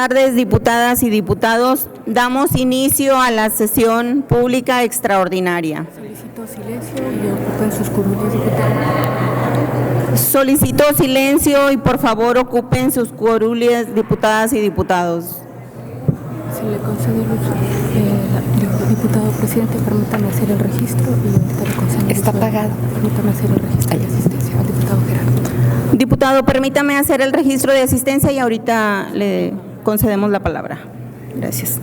tardes, diputadas y diputados. Damos inicio a la sesión pública extraordinaria. Solicito silencio y ocupen sus curules, diputados. Solicito silencio y por favor ocupen sus curules, diputadas y diputados. Si le concedo el uso, diputado presidente, permítame hacer el registro y ahorita le concedo. Está apagado. Permítame hacer el registro de asistencia al diputado Gerardo. Diputado, permítame hacer el registro de asistencia y ahorita le concedemos la palabra. Gracias.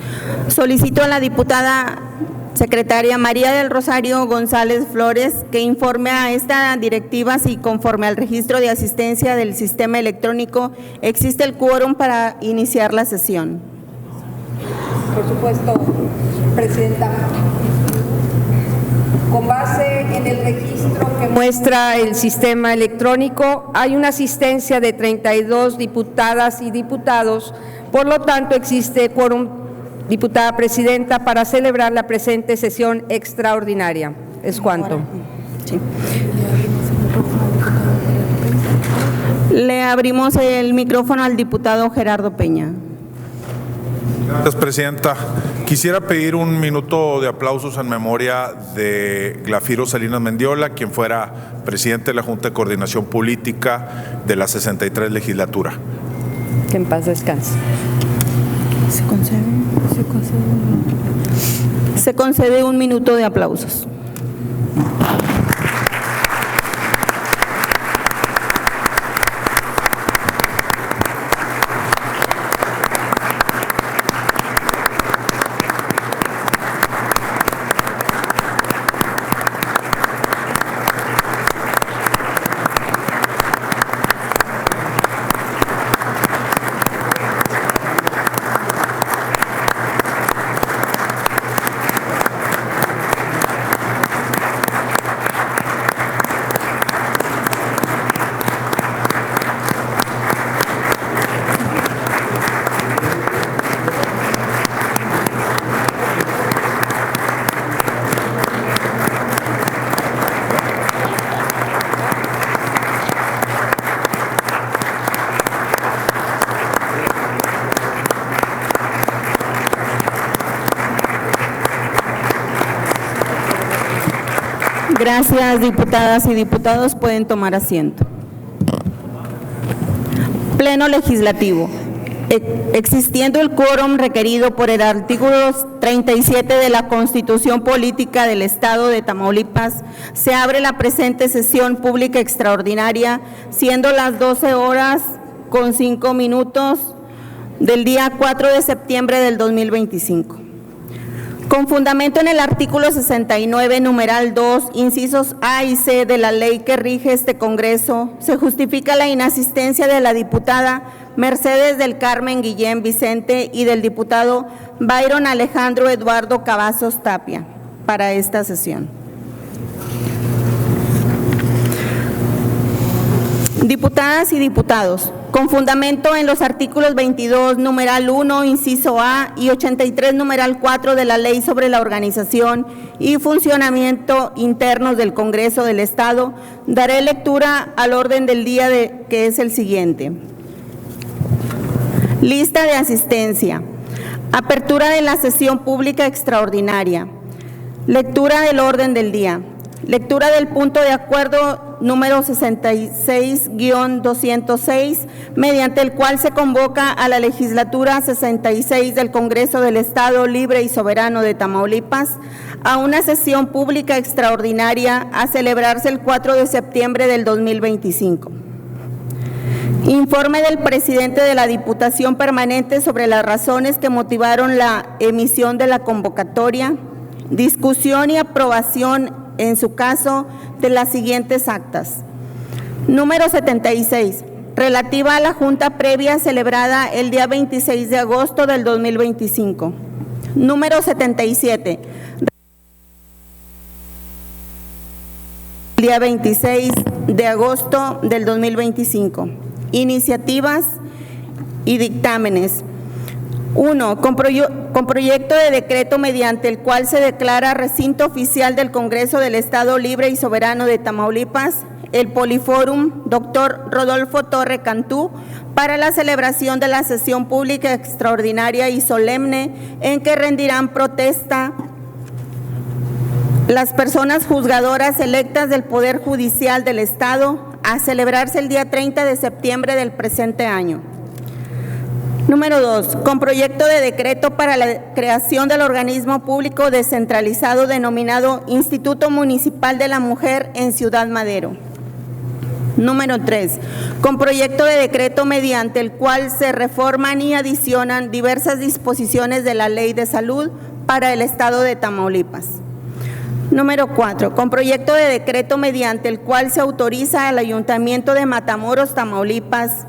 Solicito a la diputada secretaria María del Rosario González Flores que informe a esta directiva si conforme al registro de asistencia del sistema electrónico existe el quórum para iniciar la sesión. Por supuesto, Presidenta. Con base en el registro que muestra el sistema electrónico, hay una asistencia de 32 diputadas y diputados, por lo tanto existe quórum, diputada presidenta, para celebrar la presente sesión extraordinaria. ¿Es cuanto? Sí. Le abrimos el micrófono al diputado Gerardo Peña. Gracias, Presidenta. Quisiera pedir un minuto de aplausos en memoria de Glafiro Salinas Mendiola, quien fuera presidente de la Junta de Coordinación Política de la 63 legislatura. Que en paz descanse. Se concede un minuto de aplausos. Gracias, diputadas y diputados. Pueden tomar asiento. Pleno Legislativo. Existiendo el quórum requerido por el artículo 37 de la Constitución Política del Estado de Tamaulipas, se abre la presente sesión pública extraordinaria, siendo las 12:05 del día 4 de septiembre del 2025. Con fundamento en el artículo 69, numeral 2, incisos A y C de la ley que rige este Congreso, se justifica la inasistencia de la diputada Mercedes del Carmen Guillén Vicente y del diputado Byron Alejandro Eduardo Cavazos Tapia para esta sesión. Diputadas y diputados, con fundamento en los artículos 22, numeral 1, inciso A y 83, numeral 4 de la Ley sobre la Organización y Funcionamiento Internos del Congreso del Estado, daré lectura al orden del día que es el siguiente. Lista de asistencia. Apertura de la sesión pública extraordinaria. Lectura del orden del día. Lectura del punto de acuerdo número 66-206, mediante el cual se convoca a la legislatura 66 del Congreso del Estado Libre y Soberano de Tamaulipas a una sesión pública extraordinaria a celebrarse el 4 de septiembre del 2025. Informe del presidente de la Diputación Permanente sobre las razones que motivaron la emisión de la convocatoria, discusión y aprobación en su caso de las siguientes actas. Número 76, relativa a la junta previa celebrada el día 26 de agosto del 2025. Número 77, el día 26 de agosto del 2025. Iniciativas y dictámenes. 1. Con proyecto de decreto mediante el cual se declara recinto oficial del Congreso del Estado Libre y Soberano de Tamaulipas el Poliforum Dr. Rodolfo Torre Cantú para la celebración de la sesión pública extraordinaria y solemne en que rendirán protesta las personas juzgadoras electas del Poder Judicial del Estado a celebrarse el día 30 de septiembre del presente año. Número 2. Con proyecto de decreto para la creación del organismo público descentralizado denominado Instituto Municipal de la Mujer en Ciudad Madero. Número 3. Con proyecto de decreto mediante el cual se reforman y adicionan diversas disposiciones de la Ley de Salud para el Estado de Tamaulipas. Número 4. Con proyecto de decreto mediante el cual se autoriza al Ayuntamiento de Matamoros, Tamaulipas,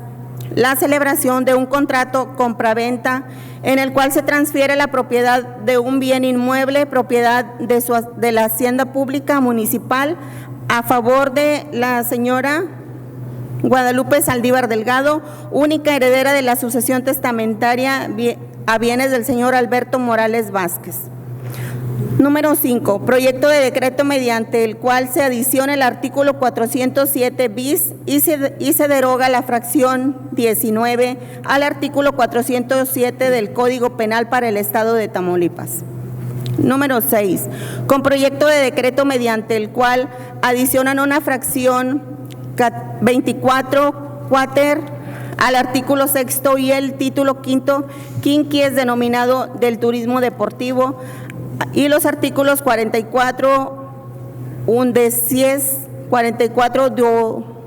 la celebración de un contrato compraventa en el cual se transfiere la propiedad de un bien inmueble, propiedad de la Hacienda Pública Municipal, a favor de la señora Guadalupe Saldívar Delgado, única heredera de la sucesión testamentaria a bienes del señor Alberto Morales Vázquez. Número 5. Proyecto de decreto mediante el cual se adiciona el artículo 407 bis y se deroga la fracción 19 al artículo 407 del Código Penal para el Estado de Tamaulipas. Número 6. Con proyecto de decreto mediante el cual adicionan una fracción 24 cuater al artículo 6 y el título 5 quinquies denominado del turismo deportivo y los artículos 44 undecies, 44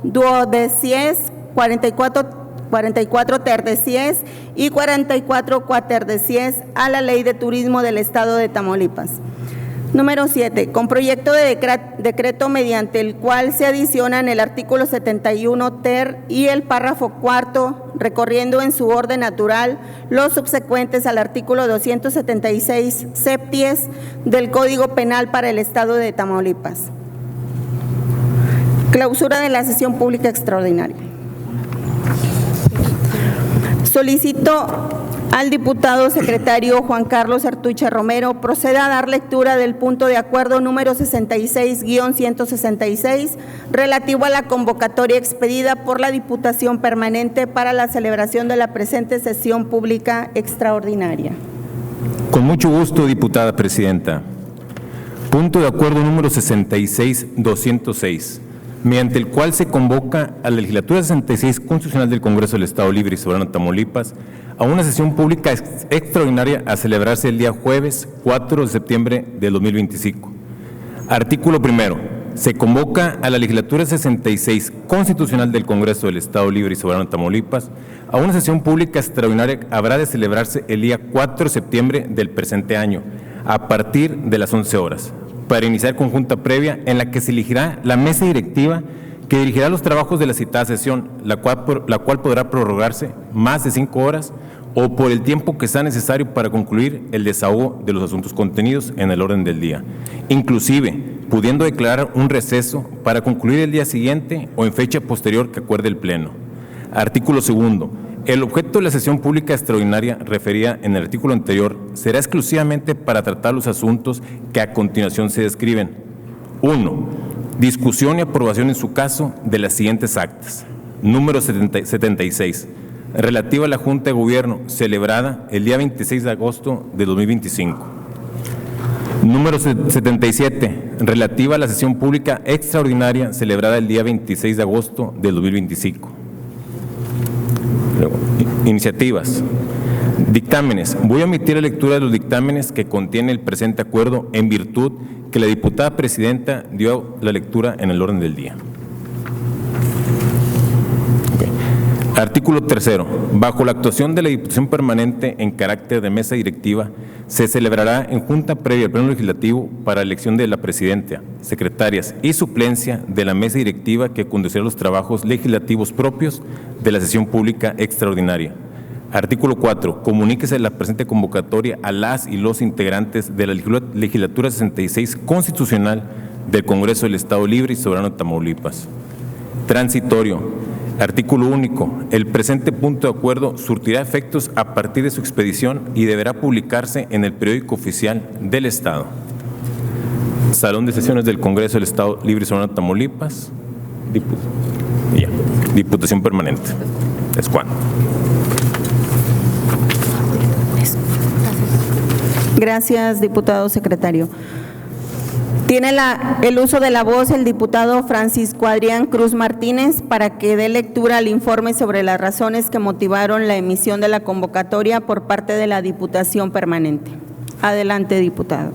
duodeciés, 44 terdecies y 44 cuaterdecies a la Ley de Turismo del Estado de Tamaulipas. Número 7. Con proyecto de decreto mediante el cual se adicionan el artículo 71 ter y el párrafo cuarto, recorriendo en su orden natural los subsecuentes al artículo 276 septies del Código Penal para el Estado de Tamaulipas. Clausura de la sesión pública extraordinaria. Solicito al diputado secretario Juan Carlos Artuche Romero proceda a dar lectura del punto de acuerdo número 66-166 relativo a la convocatoria expedida por la Diputación Permanente para la celebración de la presente sesión pública extraordinaria. Con mucho gusto, diputada presidenta. Punto de acuerdo número 66-206, mediante el cual se convoca a la Legislatura 66 Constitucional del Congreso del Estado Libre y Soberano de Tamaulipas a una sesión pública extraordinaria a celebrarse el día jueves 4 de septiembre del 2025. Artículo primero. Se convoca a la Legislatura 66 Constitucional del Congreso del Estado Libre y Soberano de Tamaulipas a una sesión pública extraordinaria que habrá de celebrarse el día 4 de septiembre del presente año, a partir de las 11 horas, para iniciar conjunta previa en la que se elegirá la mesa directiva que dirigirá los trabajos de la citada sesión, la cual podrá prorrogarse más de 5 horas o por el tiempo que sea necesario para concluir el desahogo de los asuntos contenidos en el orden del día, inclusive pudiendo declarar un receso para concluir el día siguiente o en fecha posterior que acuerde el Pleno. Artículo segundo. El objeto de la sesión pública extraordinaria referida en el artículo anterior será exclusivamente para tratar los asuntos que a continuación se describen. 1. Discusión y aprobación en su caso de las siguientes actas. Número 76. Relativa a la Junta de Gobierno celebrada el día 26 de agosto de 2025. Número 77. Relativa a la sesión pública extraordinaria celebrada el día 26 de agosto de 2025. Luego, iniciativas. Dictámenes. Voy a omitir la lectura de los dictámenes que contiene el presente acuerdo en virtud que la diputada presidenta dio la lectura en el orden del día. Artículo tercero. Bajo la actuación de la Diputación Permanente en carácter de mesa directiva, se celebrará en junta previa al Pleno Legislativo para elección de la presidenta, secretarias y suplencia de la mesa directiva que conducirá los trabajos legislativos propios de la sesión pública extraordinaria. Artículo 4. Comuníquese la presente convocatoria a las y los integrantes de la Legislatura 66 Constitucional del Congreso del Estado Libre y Soberano de Tamaulipas. Transitorio. Artículo único. El presente punto de acuerdo surtirá efectos a partir de su expedición y deberá publicarse en el periódico oficial del Estado. Salón de sesiones del Congreso del Estado Libre y Soberano de Tamaulipas. Diputación permanente. Es cuando. Gracias, diputado secretario. Tiene el uso de la voz el diputado Francisco Adrián Cruz Martínez para que dé lectura al informe sobre las razones que motivaron la emisión de la convocatoria por parte de la Diputación Permanente. Adelante, diputado.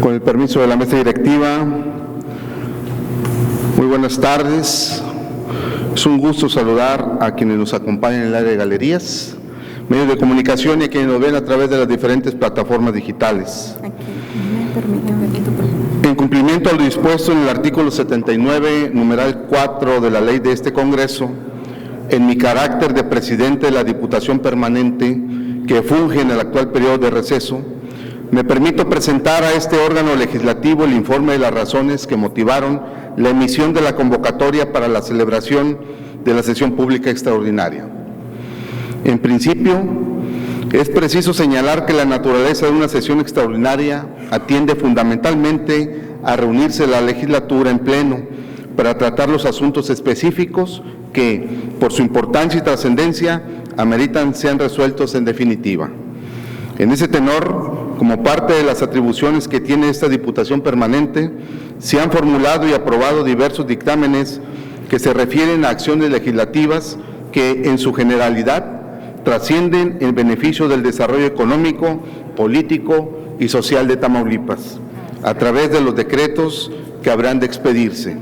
Con el permiso de la mesa directiva, muy buenas tardes. Es un gusto saludar a quienes nos acompañan en el área de galerías, medios de comunicación y a quienes nos ven a través de las diferentes plataformas digitales. En cumplimiento a lo dispuesto en el artículo 79, numeral 4 de la ley de este Congreso, en mi carácter de presidente de la Diputación Permanente que funge en el actual periodo de receso, me permito presentar a este órgano legislativo el informe de las razones que motivaron la emisión de la convocatoria para la celebración de la sesión pública extraordinaria. En principio, es preciso señalar que la naturaleza de una sesión extraordinaria atiende fundamentalmente a reunirse la legislatura en pleno para tratar los asuntos específicos que, por su importancia y trascendencia, ameritan sean resueltos en definitiva. En ese tenor, como parte de las atribuciones que tiene esta Diputación Permanente, se han formulado y aprobado diversos dictámenes que se refieren a acciones legislativas que, en su generalidad, trascienden el beneficio del desarrollo económico, político y social de Tamaulipas, a través de los decretos que habrán de expedirse.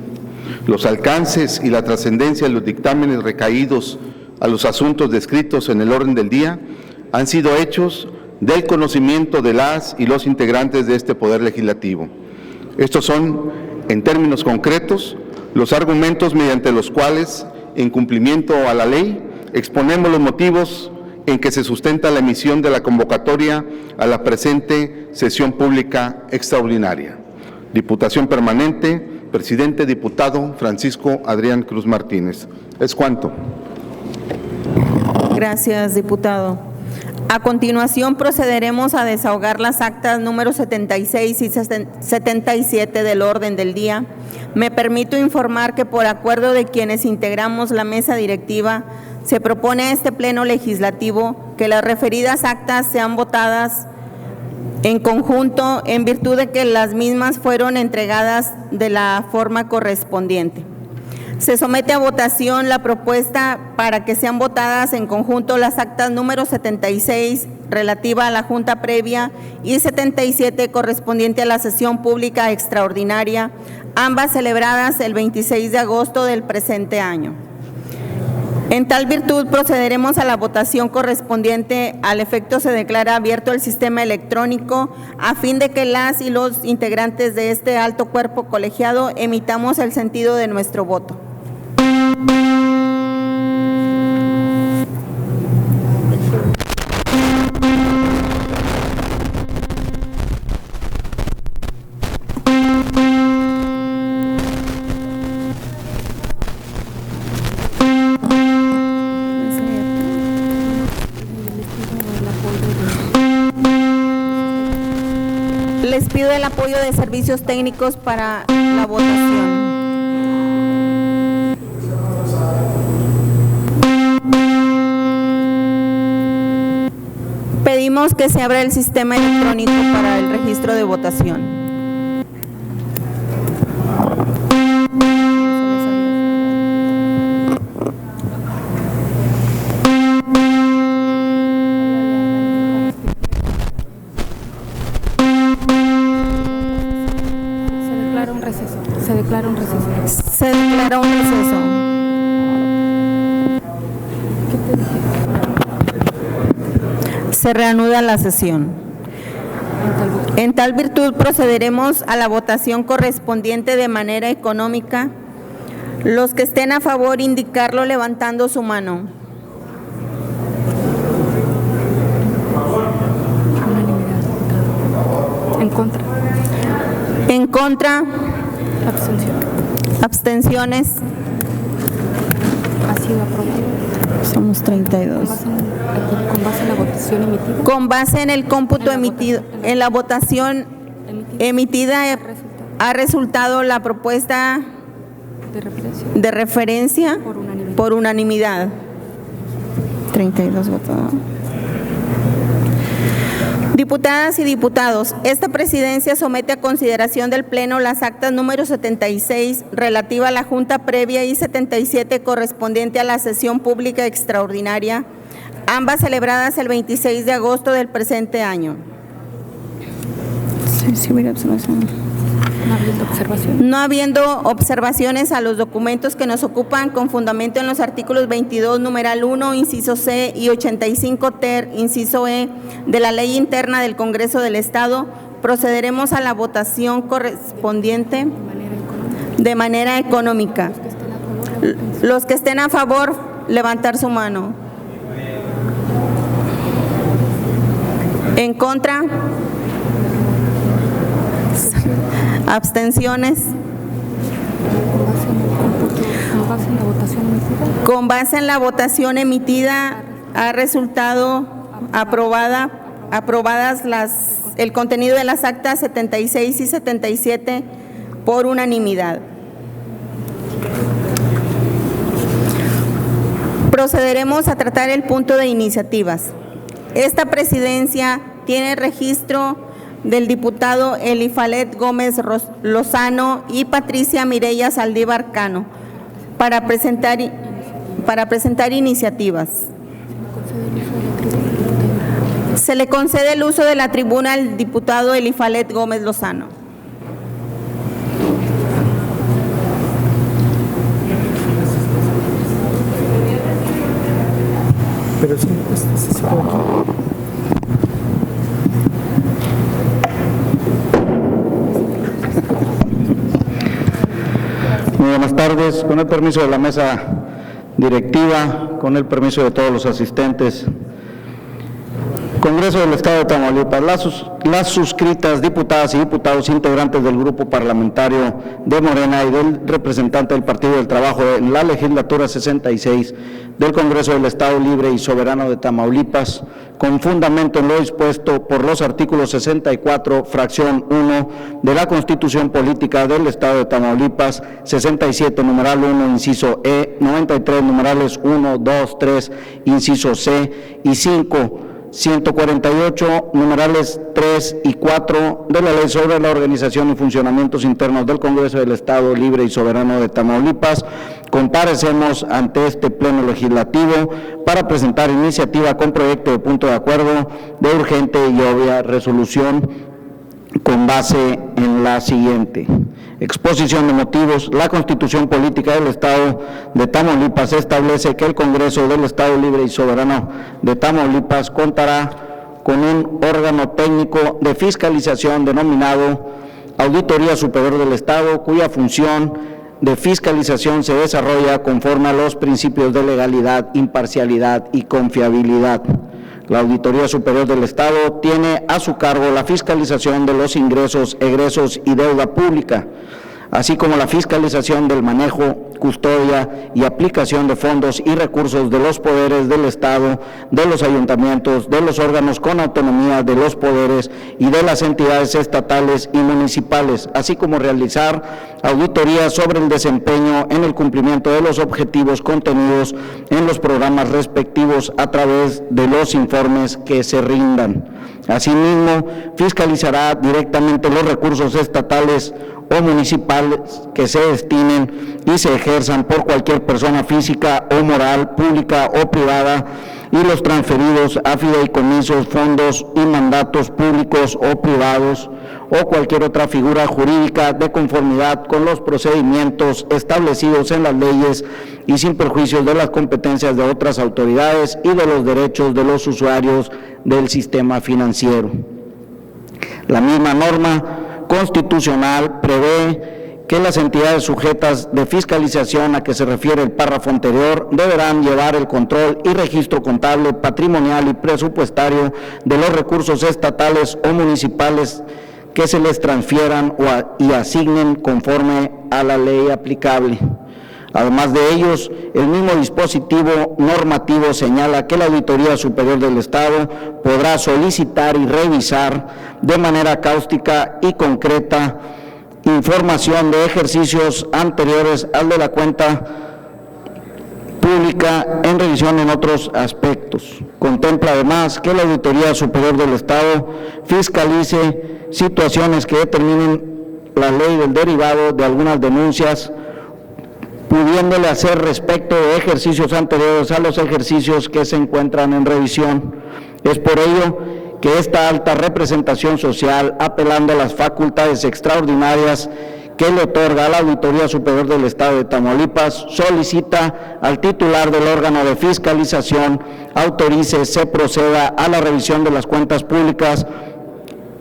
Los alcances y la trascendencia de los dictámenes recaídos a los asuntos descritos en el orden del día han sido hechos del conocimiento de las y los integrantes de este Poder Legislativo. Estos son, en términos concretos, los argumentos mediante los cuales, en cumplimiento a la ley, exponemos los motivos en que se sustenta la emisión de la convocatoria a la presente sesión pública extraordinaria. Diputación Permanente, presidente diputado Francisco Adrián Cruz Martínez. Es cuanto. Gracias, diputado. A continuación procederemos a desahogar las actas número 76 y 77 del orden del día. Me permito informar que por acuerdo de quienes integramos la mesa directiva, se propone a este pleno legislativo que las referidas actas sean votadas en conjunto en virtud de que las mismas fueron entregadas de la forma correspondiente. Se somete a votación la propuesta para que sean votadas en conjunto las actas número 76 relativa a la Junta previa y 77 correspondiente a la sesión pública extraordinaria, ambas celebradas el 26 de agosto del presente año. En tal virtud procederemos a la votación correspondiente. Al efecto se declara abierto el sistema electrónico a fin de que las y los integrantes de este alto cuerpo colegiado emitamos el sentido de nuestro voto. Les pido el apoyo de servicios técnicos para la votación. Pedimos que se abra el sistema electrónico para el registro de votación. Se declara un receso. Se declara un receso. Se reanuda la sesión. En tal virtud procederemos a la votación correspondiente de manera económica. Los que estén a favor, indicarlo levantando su mano. Contra. En contra. Abstención. Abstenciones. Ha sido aprobado. Somos 32. Con base en la votación emitida. Con base en el cómputo emitido, en la votación emitida, ha resultado la propuesta de referencia por unanimidad. 32 votos. Diputadas y diputados, esta presidencia somete a consideración del Pleno las actas número 76 relativa a la Junta previa y 77 correspondiente a la sesión pública extraordinaria, ambas celebradas el 26 de agosto del presente año. No habiendo observación. No habiendo observaciones a los documentos que nos ocupan con fundamento en los artículos 22, numeral 1, inciso C y 85 ter, inciso E de la Ley Interna del Congreso del Estado, procederemos a la votación correspondiente de manera económica. Los que estén a favor, levantar su mano. En contra. Abstenciones. Con base en la votación emitida ha resultado aprobadas el contenido de las actas 76 y 77 por unanimidad. Procederemos a tratar el punto de iniciativas. Esta presidencia tiene registro del diputado Elifalet Gómez Lozano y Patricia Mireya Saldívar Cano para presentar iniciativas. Se le concede el uso de la tribuna al diputado Elifalet Gómez Lozano. Pero sí, se puede. Muy buenas tardes. Con el permiso de la mesa directiva, con el permiso de todos los asistentes. Congreso del Estado de Tamaulipas. Las suscritas diputadas y diputados integrantes del grupo parlamentario de Morena y del representante del Partido del Trabajo en la legislatura 66 del Congreso del Estado Libre y Soberano de Tamaulipas, con fundamento en lo dispuesto por los artículos 64, fracción 1 de la Constitución Política del Estado de Tamaulipas, 67, numeral 1, inciso E, 93, numerales 1, 2, 3, inciso C y 5, 148, numerales 3 y 4 de la Ley sobre la organización y funcionamientos internos del Congreso del Estado Libre y Soberano de Tamaulipas, comparecemos ante este pleno legislativo para presentar iniciativa con proyecto de punto de acuerdo de urgente y obvia resolución con base en la siguiente. Exposición de motivos. La Constitución Política del Estado de Tamaulipas establece que el Congreso del Estado Libre y Soberano de Tamaulipas contará con un órgano técnico de fiscalización denominado Auditoría Superior del Estado, cuya función de fiscalización se desarrolla conforme a los principios de legalidad, imparcialidad y confiabilidad. La Auditoría Superior del Estado tiene a su cargo la fiscalización de los ingresos, egresos y deuda pública, así como la fiscalización del manejo, custodia y aplicación de fondos y recursos de los poderes del Estado, de los ayuntamientos, de los órganos con autonomía de los poderes y de las entidades estatales y municipales, así como realizar auditorías sobre el desempeño en el cumplimiento de los objetivos contenidos en los programas respectivos a través de los informes que se rindan. Asimismo, fiscalizará directamente los recursos estatales o municipales que se destinen y se ejerzan por cualquier persona física o moral, pública o privada, y los transferidos a fideicomisos, fondos y mandatos públicos o privados o cualquier otra figura jurídica de conformidad con los procedimientos establecidos en las leyes y sin perjuicio de las competencias de otras autoridades y de los derechos de los usuarios del sistema financiero. La misma norma constitucional prevé que las entidades sujetas de fiscalización a que se refiere el párrafo anterior deberán llevar el control y registro contable, patrimonial y presupuestario de los recursos estatales o municipales que se les transfieran y asignen conforme a la ley aplicable. Además de ellos, el mismo dispositivo normativo señala que la Auditoría Superior del Estado podrá solicitar y revisar de manera cáustica y concreta información de ejercicios anteriores al de la cuenta pública en revisión en otros aspectos. Contempla además que la Auditoría Superior del Estado fiscalice situaciones que determinen la ley del derivado de algunas denuncias, pudiéndole hacer respecto de ejercicios anteriores a los ejercicios que se encuentran en revisión. Es por ello que esta alta representación social, apelando a las facultades extraordinarias que le otorga a la Auditoría Superior del Estado de Tamaulipas, solicita al titular del órgano de fiscalización autorice se proceda a la revisión de las cuentas públicas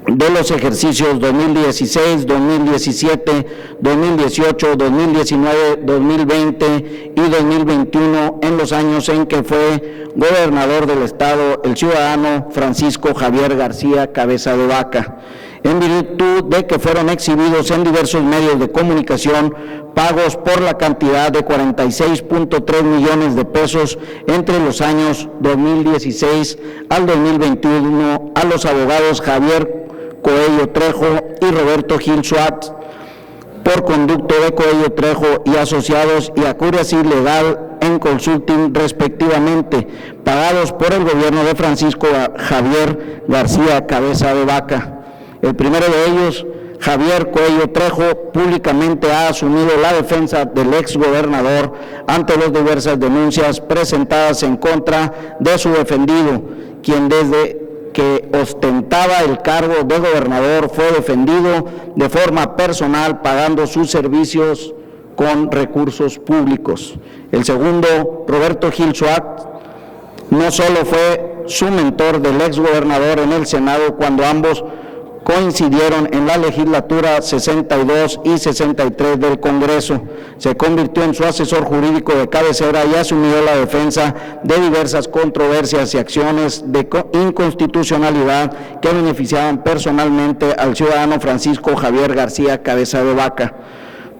de los ejercicios 2016, 2017, 2018, 2019, 2020 y 2021 en los años en que fue gobernador del Estado el ciudadano Francisco Javier García Cabeza de Vaca, en virtud de que fueron exhibidos en diversos medios de comunicación pagos por la cantidad de 46.3 millones de pesos entre los años 2016 al 2021 a los abogados Javier Coello Trejo y Roberto Gil Suárez por conducto de Coello Trejo y asociados y Accuracy Legal en Consulting respectivamente, pagados por el gobierno de Francisco Javier García Cabeza de Vaca. El primero de ellos, Javier Coello Trejo, públicamente ha asumido la defensa del exgobernador ante las diversas denuncias presentadas en contra de su defendido, quien desde que ostentaba el cargo de gobernador fue defendido de forma personal pagando sus servicios con recursos públicos. El segundo, Roberto Gil Suárez, no solo fue su mentor del exgobernador en el Senado cuando ambos coincidieron en la legislatura 62 y 63 del Congreso. Se convirtió en su asesor jurídico de cabecera y asumió la defensa de diversas controversias y acciones de inconstitucionalidad que beneficiaban personalmente al ciudadano Francisco Javier García Cabeza de Vaca,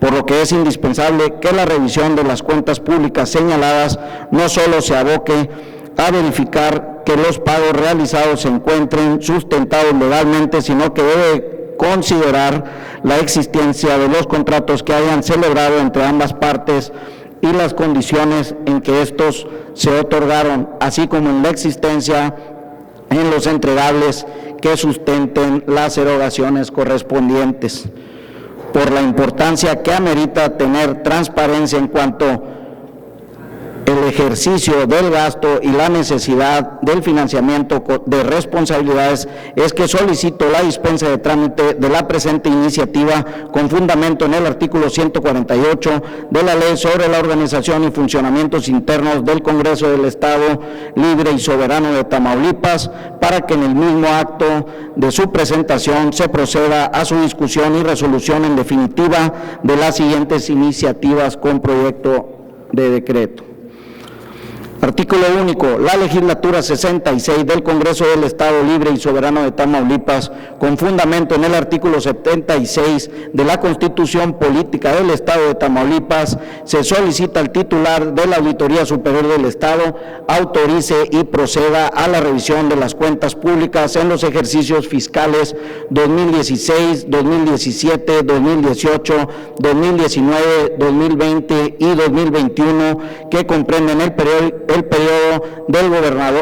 por lo que es indispensable que la revisión de las cuentas públicas señaladas no solo se aboque a verificar que los pagos realizados se encuentren sustentados legalmente, sino que debe considerar la existencia de los contratos que hayan celebrado entre ambas partes y las condiciones en que estos se otorgaron, así como en la existencia en los entregables que sustenten las erogaciones correspondientes. Por la importancia que amerita tener transparencia en cuanto el ejercicio del gasto y la necesidad del financiamiento de responsabilidades, es que solicito la dispensa de trámite de la presente iniciativa con fundamento en el artículo 148 de la Ley sobre la Organización y Funcionamientos Internos del Congreso del Estado Libre y Soberano de Tamaulipas, para que en el mismo acto de su presentación se proceda a su discusión y resolución en definitiva de las siguientes iniciativas con proyecto de decreto. Artículo único. La legislatura 66 del Congreso del Estado Libre y Soberano de Tamaulipas, con fundamento en el artículo 76 de la Constitución Política del Estado de Tamaulipas, se solicita al titular de la Auditoría Superior del Estado autorice y proceda a la revisión de las cuentas públicas en los ejercicios fiscales 2016, 2017, 2018, 2019, 2020 y 2021 que comprenden el periodo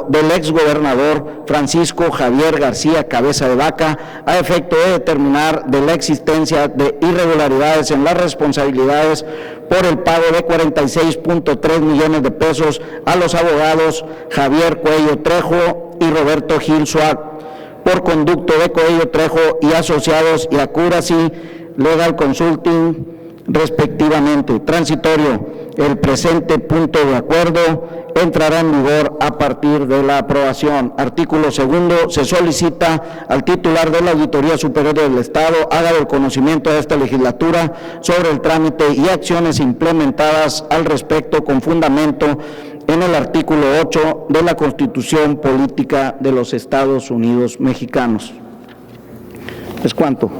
del exgobernador Francisco Javier García Cabeza de Vaca, a efecto de determinar de la existencia de irregularidades en las responsabilidades por el pago de 46.3 millones de pesos a los abogados Javier Coello Trejo y Roberto Gil Suárez por conducto de Coello Trejo y asociados y Accuracy Legal Consulting respectivamente. Transitorio. El presente punto de acuerdo entrará en vigor a partir de la aprobación. Artículo segundo. Se solicita al titular de la Auditoría Superior del Estado haga del conocimiento de esta legislatura sobre el trámite y acciones implementadas al respecto con fundamento en el artículo 8 de la Constitución Política de los Estados Unidos Mexicanos. ¿Es cuánto?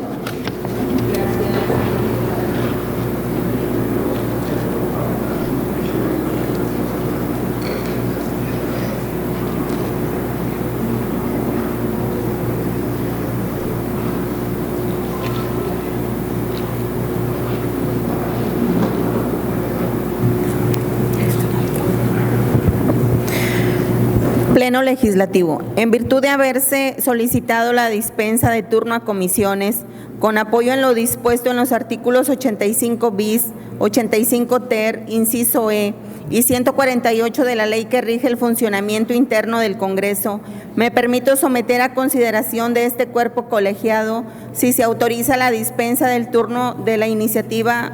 Pleno Legislativo. En virtud de haberse solicitado la dispensa de turno a comisiones, con apoyo en lo dispuesto en los artículos 85 bis, 85 ter, inciso E, y 148 de la ley que rige el funcionamiento interno del Congreso, me permito someter a consideración de este cuerpo colegiado si se autoriza la dispensa del turno de la iniciativa.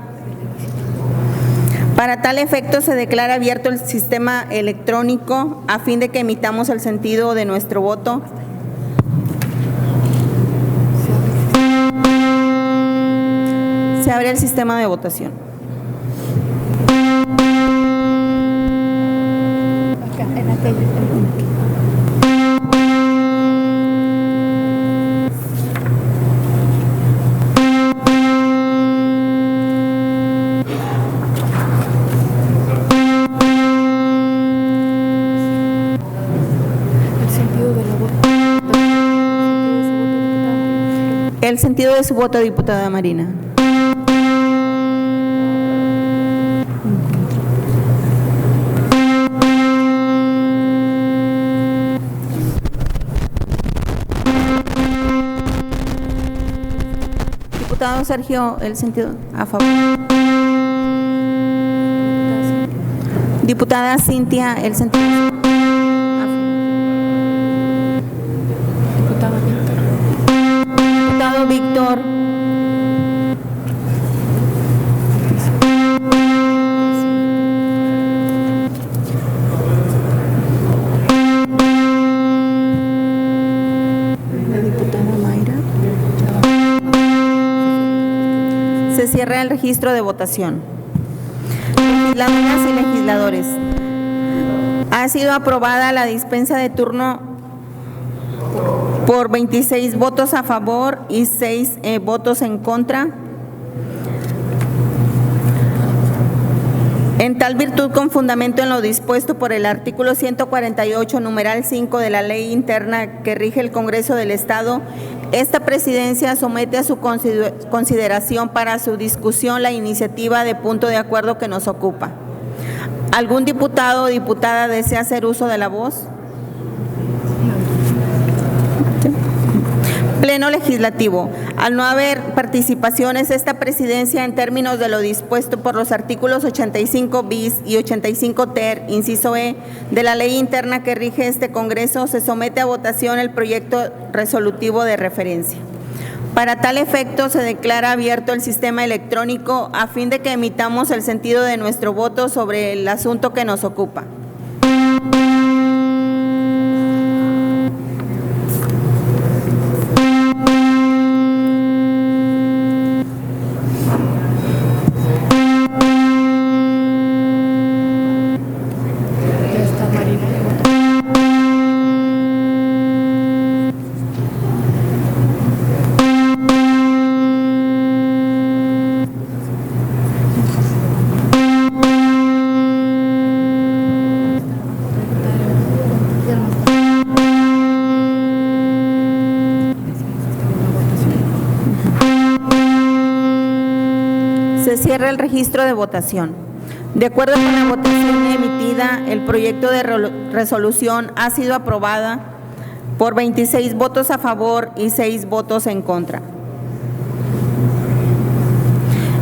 Para tal efecto, se declara abierto el sistema electrónico a fin de que emitamos el sentido de nuestro voto. Se abre el sistema de votación. El sentido de su voto, diputada Marina. Diputado Sergio, el sentido a favor. Diputada Cintia, el sentido a favor. Diputado Víctor. La diputada Mayra. Se cierra el registro de votación. Legisladoras y legisladores. Ha sido aprobada la dispensa de turno por 26 votos a favor y 6 votos en contra. En tal virtud, con fundamento en lo dispuesto por el artículo 148, numeral 5 de la ley interna que rige el Congreso del Estado, esta presidencia somete a su consideración para su discusión la iniciativa de punto de acuerdo que nos ocupa. ¿Algún diputado o diputada desea hacer uso de la voz? Pleno Legislativo. Al no haber participaciones, esta presidencia, en términos de lo dispuesto por los artículos 85 bis y 85 ter, inciso E, de la ley interna que rige este Congreso, se somete a votación el proyecto resolutivo de referencia. Para tal efecto, se declara abierto el sistema electrónico a fin de que emitamos el sentido de nuestro voto sobre el asunto que nos ocupa. Se cierra el registro de votación. De acuerdo con la votación emitida, el proyecto de resolución ha sido aprobada por 26 votos a favor y 6 votos en contra.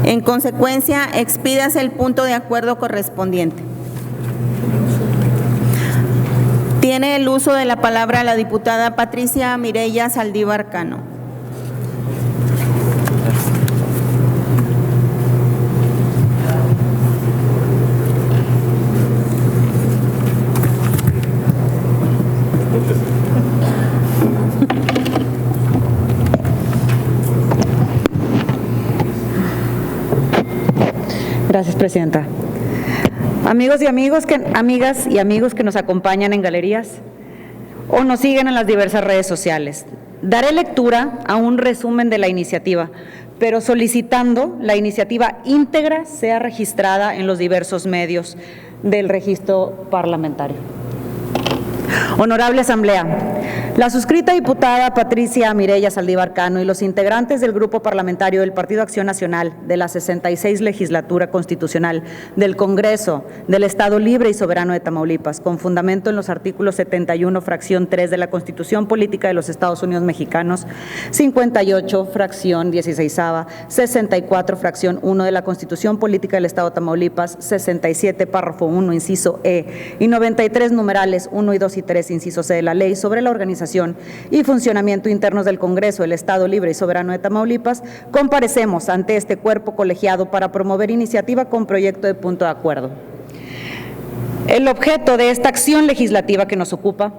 En consecuencia, expídase el punto de acuerdo correspondiente. Tiene el uso de la palabra la diputada Patricia Mireya Saldívar Cano. Gracias, Presidenta. Amigas y amigos que nos acompañan en galerías o nos siguen en las diversas redes sociales. daré lectura a un resumen de la iniciativa, pero solicitando la iniciativa íntegra sea registrada en los diversos medios del registro parlamentario. Honorable Asamblea, la suscrita diputada Patricia Mireya Saldívar Cano y los integrantes del Grupo Parlamentario del Partido Acción Nacional de la 66 Legislatura Constitucional del Congreso del Estado Libre y Soberano de Tamaulipas, con fundamento en los artículos 71, fracción 3 de la Constitución Política de los Estados Unidos Mexicanos, 58, fracción 16ª, 64, fracción 1 de la Constitución Política del Estado de Tamaulipas, 67, párrafo 1, inciso E, y 93, numerales 1 y 2 y 3, inciso C de la Ley sobre la organización y funcionamiento internos del Congreso del Estado Libre y Soberano de Tamaulipas, comparecemos ante este cuerpo colegiado para promover iniciativa con proyecto de punto de acuerdo. El objeto de esta acción legislativa que nos ocupa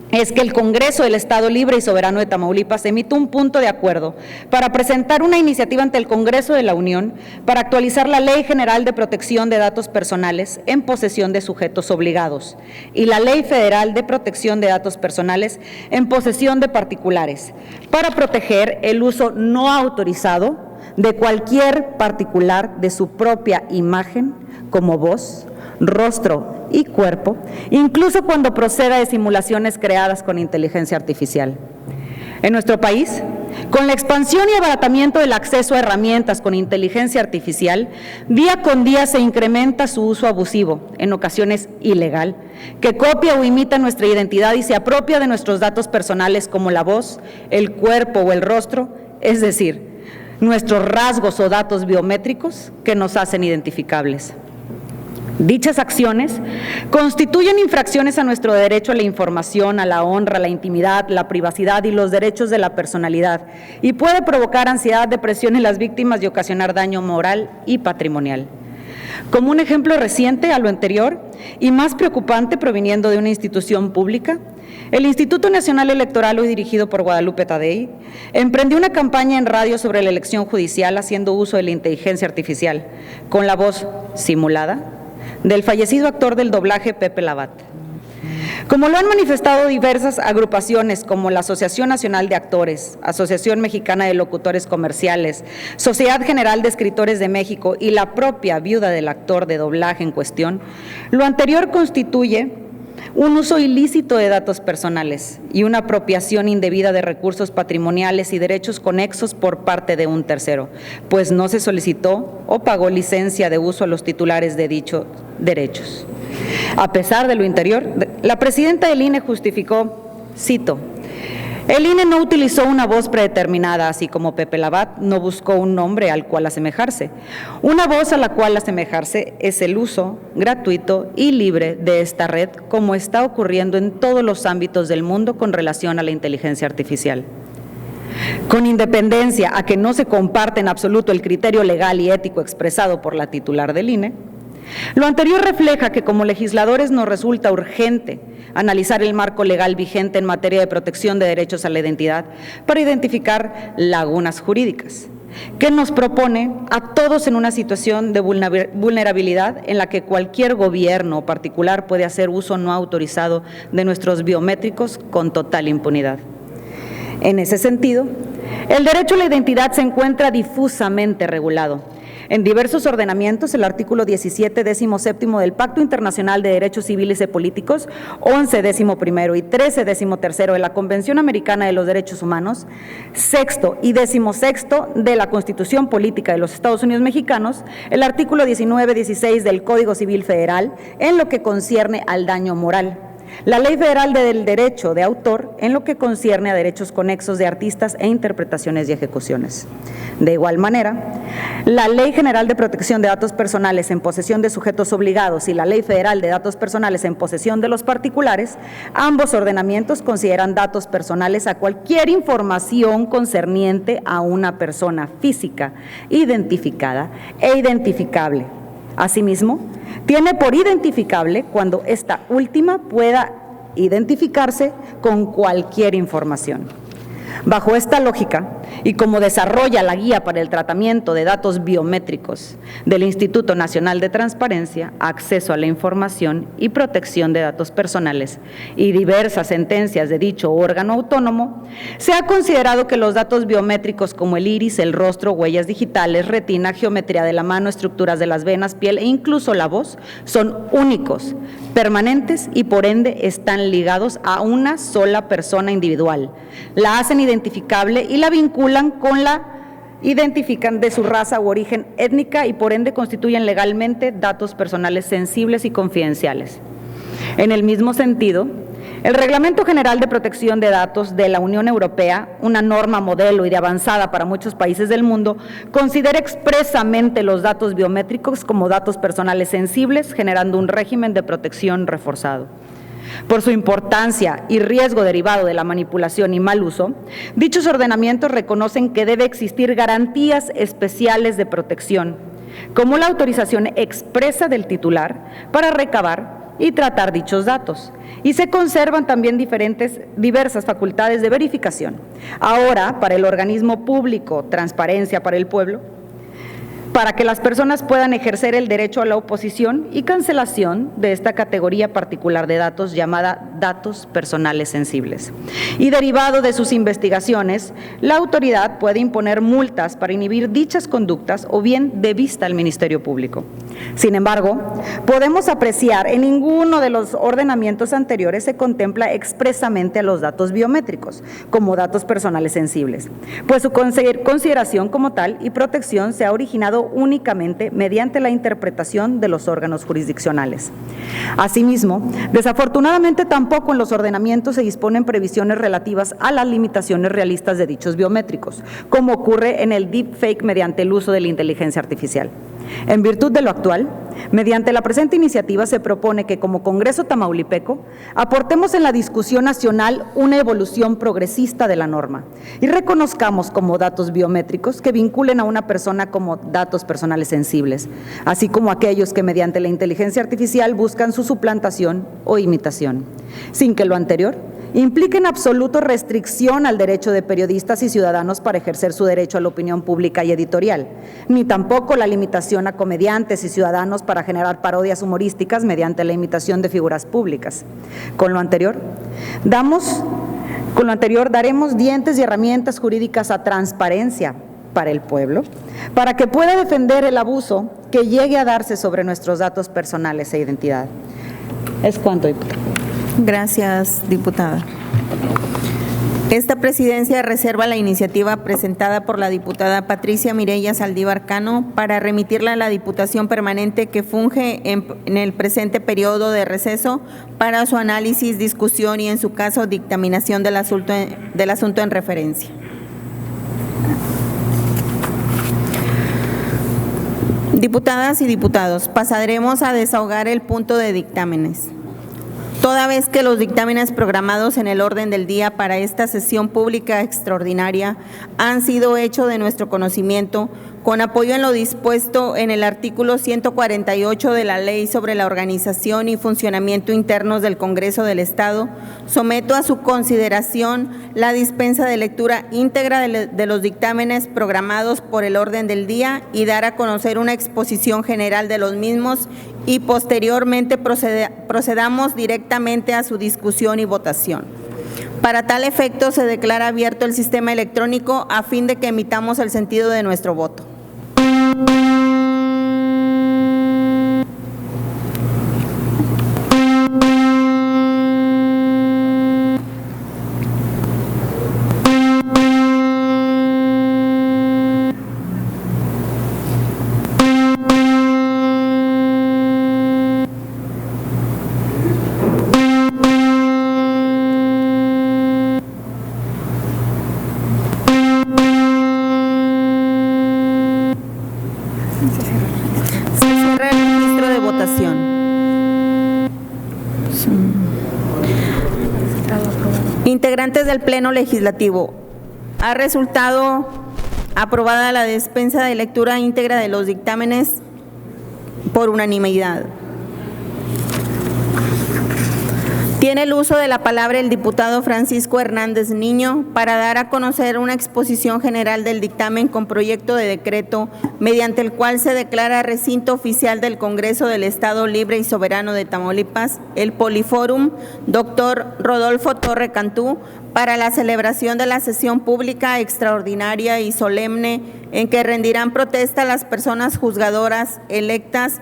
es que el Congreso del Estado Libre y Soberano de Tamaulipas emita un punto de acuerdo para presentar una iniciativa ante el Congreso de la Unión para actualizar la Ley General de Protección de Datos Personales en posesión de sujetos obligados y la Ley Federal de Protección de Datos Personales en posesión de particulares para proteger el uso no autorizado de cualquier particular de su propia imagen como voz, rostro y cuerpo, incluso cuando proceda de simulaciones creadas con inteligencia artificial. En nuestro país, con la expansión y abaratamiento del acceso a herramientas con inteligencia artificial, día con día se incrementa su uso abusivo, en ocasiones ilegal, que copia o imita nuestra identidad y se apropia de nuestros datos personales como la voz, el cuerpo o el rostro, es decir, nuestros rasgos o datos biométricos que nos hacen identificables. Dichas acciones constituyen infracciones a nuestro derecho a la información, a la honra, a la intimidad, la privacidad y los derechos de la personalidad y puede provocar ansiedad, depresión en las víctimas y ocasionar daño moral y patrimonial. Como un ejemplo reciente a lo anterior y más preocupante proviniendo de una institución pública, el Instituto Nacional Electoral, hoy dirigido por Guadalupe Tadei, emprendió una campaña en radio sobre la elección judicial haciendo uso de la inteligencia artificial, con la voz simulada del fallecido actor del doblaje Pepe Labat. Como lo han manifestado diversas agrupaciones como la Asociación Nacional de Actores, Asociación Mexicana de Locutores Comerciales, Sociedad General de Escritores de México y la propia viuda del actor de doblaje en cuestión, lo anterior constituye un uso ilícito de datos personales y una apropiación indebida de recursos patrimoniales y derechos conexos por parte de un tercero, pues no se solicitó o pagó licencia de uso a los titulares de dichos derechos. A pesar de lo anterior, la presidenta del INE justificó, cito, el INE no utilizó una voz predeterminada, así como Pepe Labat no buscó un nombre al cual asemejarse. Una voz a la cual asemejarse es el uso gratuito y libre de esta red, como está ocurriendo en todos los ámbitos del mundo con relación a la inteligencia artificial. Con independencia a que no se comparte en absoluto el criterio legal y ético expresado por la titular del INE, lo anterior refleja que como legisladores nos resulta urgente analizar el marco legal vigente en materia de protección de derechos a la identidad para identificar lagunas jurídicas, que nos propone a todos en una situación de vulnerabilidad en la que cualquier gobierno o particular puede hacer uso no autorizado de nuestros biométricos con total impunidad. En ese sentido, el derecho a la identidad se encuentra difusamente regulado. En diversos ordenamientos, el artículo 17, 17º del Pacto Internacional de Derechos Civiles y Políticos, 11, 11º y 13, 13º de la Convención Americana de los Derechos Humanos, 6º y 16º de la Constitución Política de los Estados Unidos Mexicanos, el artículo 19, 16 del Código Civil Federal, en lo que concierne al daño moral. La Ley Federal del Derecho de Autor en lo que concierne a derechos conexos de artistas e interpretaciones y ejecuciones. De igual manera, la Ley General de Protección de Datos Personales en posesión de sujetos obligados y la Ley Federal de Datos Personales en posesión de los particulares, ambos ordenamientos consideran datos personales a cualquier información concerniente a una persona física, identificada e identificable. Asimismo, tiene por identificable cuando esta última pueda identificarse con cualquier información. Bajo esta lógica, y como desarrolla la guía para el tratamiento de datos biométricos del Instituto Nacional de Transparencia, Acceso a la Información y Protección de Datos Personales y diversas sentencias de dicho órgano autónomo, se ha considerado que los datos biométricos como el iris, el rostro, huellas digitales, retina, geometría de la mano, estructuras de las venas, piel e incluso la voz son únicos, permanentes y por ende están ligados a una sola persona individual. La hacen identificable y la vinculan con identifican de su raza u origen étnica y por ende constituyen legalmente datos personales sensibles y confidenciales. En el mismo sentido, el Reglamento General de Protección de Datos de la Unión Europea, una norma modelo y de avanzada para muchos países del mundo, considera expresamente los datos biométricos como datos personales sensibles, generando un régimen de protección reforzado. Por su importancia y riesgo derivado de la manipulación y mal uso, dichos ordenamientos reconocen que debe existir garantías especiales de protección, como la autorización expresa del titular para recabar y tratar dichos datos, y se conservan también diversas facultades de verificación. Ahora, para el organismo público, Transparencia para el Pueblo, para que las personas puedan ejercer el derecho a la oposición y cancelación de esta categoría particular de datos llamada datos personales sensibles. Y derivado de sus investigaciones, la autoridad puede imponer multas para inhibir dichas conductas o bien de vista al Ministerio Público. Sin embargo, podemos apreciar en ninguno de los ordenamientos anteriores se contempla expresamente a los datos biométricos como datos personales sensibles, pues su consideración como tal y protección se ha originado únicamente mediante la interpretación de los órganos jurisdiccionales. Asimismo, desafortunadamente tampoco en los ordenamientos se disponen previsiones relativas a las limitaciones realistas de dichos biométricos, como ocurre en el deepfake mediante el uso de la inteligencia artificial. En virtud de lo actual, mediante la presente iniciativa se propone que como Congreso Tamaulipeco aportemos en la discusión nacional una evolución progresista de la norma y reconozcamos como datos biométricos que vinculen a una persona como datos personales sensibles, así como aquellos que mediante la inteligencia artificial buscan su suplantación o imitación, sin que lo anterior implica en absoluto restricción al derecho de periodistas y ciudadanos para ejercer su derecho a la opinión pública y editorial, ni tampoco la limitación a comediantes y ciudadanos para generar parodias humorísticas mediante la imitación de figuras públicas. Con lo anterior, daremos dientes y herramientas jurídicas a Transparencia para el Pueblo, para que pueda defender el abuso que llegue a darse sobre nuestros datos personales e identidad. Es cuanto, diputada. Gracias, diputada. Esta presidencia reserva la iniciativa presentada por la diputada Patricia Mireya Saldívar Cano para remitirla a la Diputación Permanente que funge en el presente periodo de receso para su análisis, discusión y, en su caso, dictaminación del asunto en referencia. Diputadas y diputados, pasaremos a desahogar el punto de dictámenes. Toda vez que los dictámenes programados en el orden del día para esta sesión pública extraordinaria han sido hechos de nuestro conocimiento, con apoyo en lo dispuesto en el artículo 148 de la Ley sobre la Organización y Funcionamiento Internos del Congreso del Estado, someto a su consideración la dispensa de lectura íntegra de los dictámenes programados por el orden del día y dar a conocer una exposición general de los mismos y posteriormente procedamos directamente a su discusión y votación. Para tal efecto, se declara abierto el sistema electrónico a fin de que emitamos el sentido de nuestro voto. Integrantes del Pleno Legislativo, ha resultado aprobada la dispensa de lectura íntegra de los dictámenes por unanimidad. Tiene el uso de la palabra el diputado Francisco Hernández Niño para dar a conocer una exposición general del dictamen con proyecto de decreto mediante el cual se declara recinto oficial del Congreso del Estado Libre y Soberano de Tamaulipas el Poliforum Dr. Rodolfo Torre Cantú para la celebración de la sesión pública extraordinaria y solemne en que rendirán protesta las personas juzgadoras electas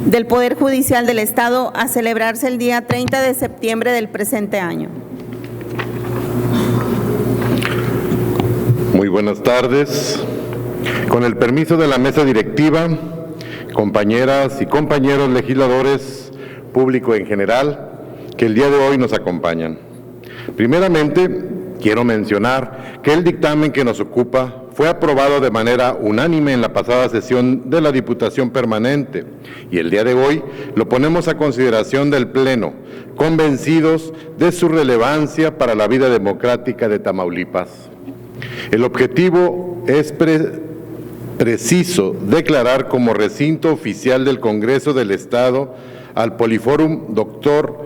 del Poder Judicial del Estado a celebrarse el día 30 de septiembre del presente año. Muy buenas tardes. Con el permiso de la mesa directiva, compañeras y compañeros legisladores, público en general, que el día de hoy nos acompañan. Primeramente, quiero mencionar que el dictamen que nos ocupa fue aprobado de manera unánime en la pasada sesión de la Diputación Permanente y el día de hoy lo ponemos a consideración del Pleno, convencidos de su relevancia para la vida democrática de Tamaulipas. El objetivo es preciso declarar como recinto oficial del Congreso del Estado al Poliforum Dr.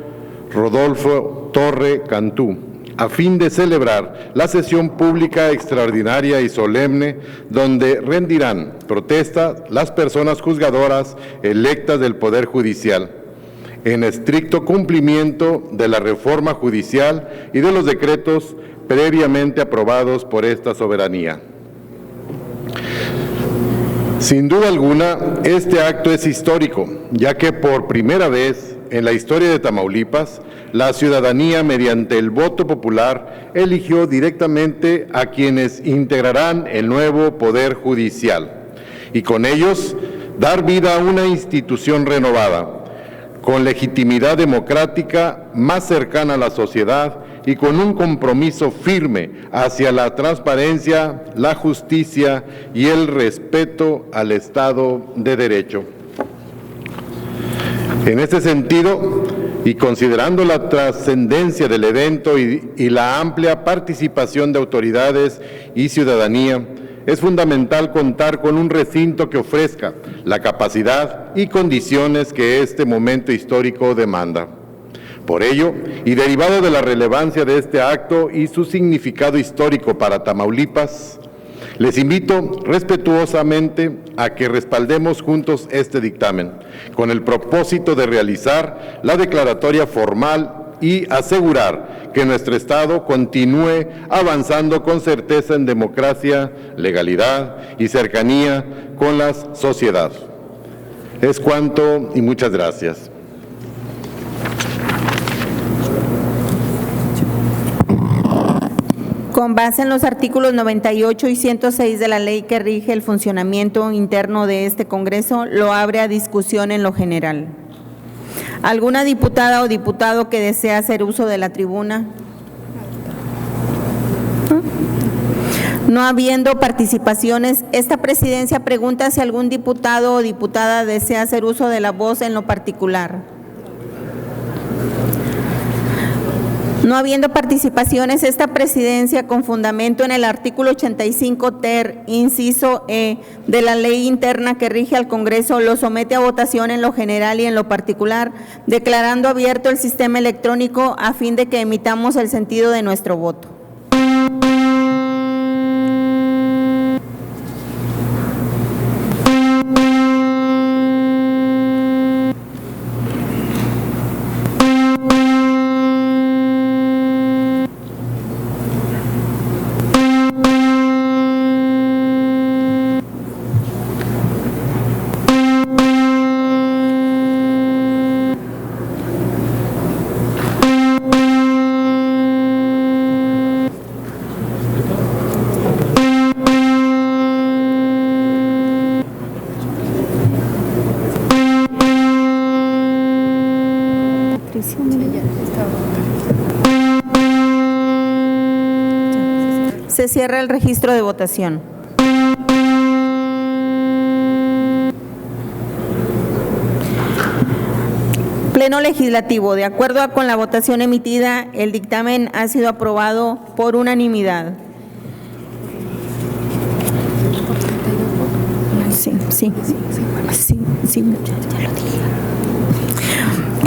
Rodolfo Torre Cantú, a fin de celebrar la sesión pública extraordinaria y solemne donde rendirán protesta las personas juzgadoras electas del Poder Judicial, en estricto cumplimiento de la reforma judicial y de los decretos previamente aprobados por esta soberanía. Sin duda alguna, este acto es histórico, ya que por primera vez en la historia de Tamaulipas, la ciudadanía, mediante el voto popular, eligió directamente a quienes integrarán el nuevo Poder Judicial y con ellos dar vida a una institución renovada, con legitimidad democrática más cercana a la sociedad y con un compromiso firme hacia la transparencia, la justicia y el respeto al Estado de Derecho. En este sentido, y considerando la trascendencia del evento y la amplia participación de autoridades y ciudadanía, es fundamental contar con un recinto que ofrezca la capacidad y condiciones que este momento histórico demanda. Por ello, y derivado de la relevancia de este acto y su significado histórico para Tamaulipas, les invito respetuosamente a que respaldemos juntos este dictamen, con el propósito de realizar la declaratoria formal y asegurar que nuestro Estado continúe avanzando con certeza en democracia, legalidad y cercanía con la sociedad. Es cuanto y muchas gracias. Con base en los artículos 98 y 106 de la ley que rige el funcionamiento interno de este Congreso, lo abre a discusión en lo general. ¿Alguna diputada o diputado que desea hacer uso de la tribuna? No habiendo participaciones, esta presidencia pregunta si algún diputado o diputada desea hacer uso de la voz en lo particular. No habiendo participaciones, esta presidencia, con fundamento en el artículo 85 ter, inciso E, de la ley interna que rige al Congreso, lo somete a votación en lo general y en lo particular, declarando abierto el sistema electrónico a fin de que emitamos el sentido de nuestro voto. Se cierra el registro de votación. Pleno Legislativo. De acuerdo con la votación emitida, el dictamen ha sido aprobado por unanimidad. Sí, ya lo dije.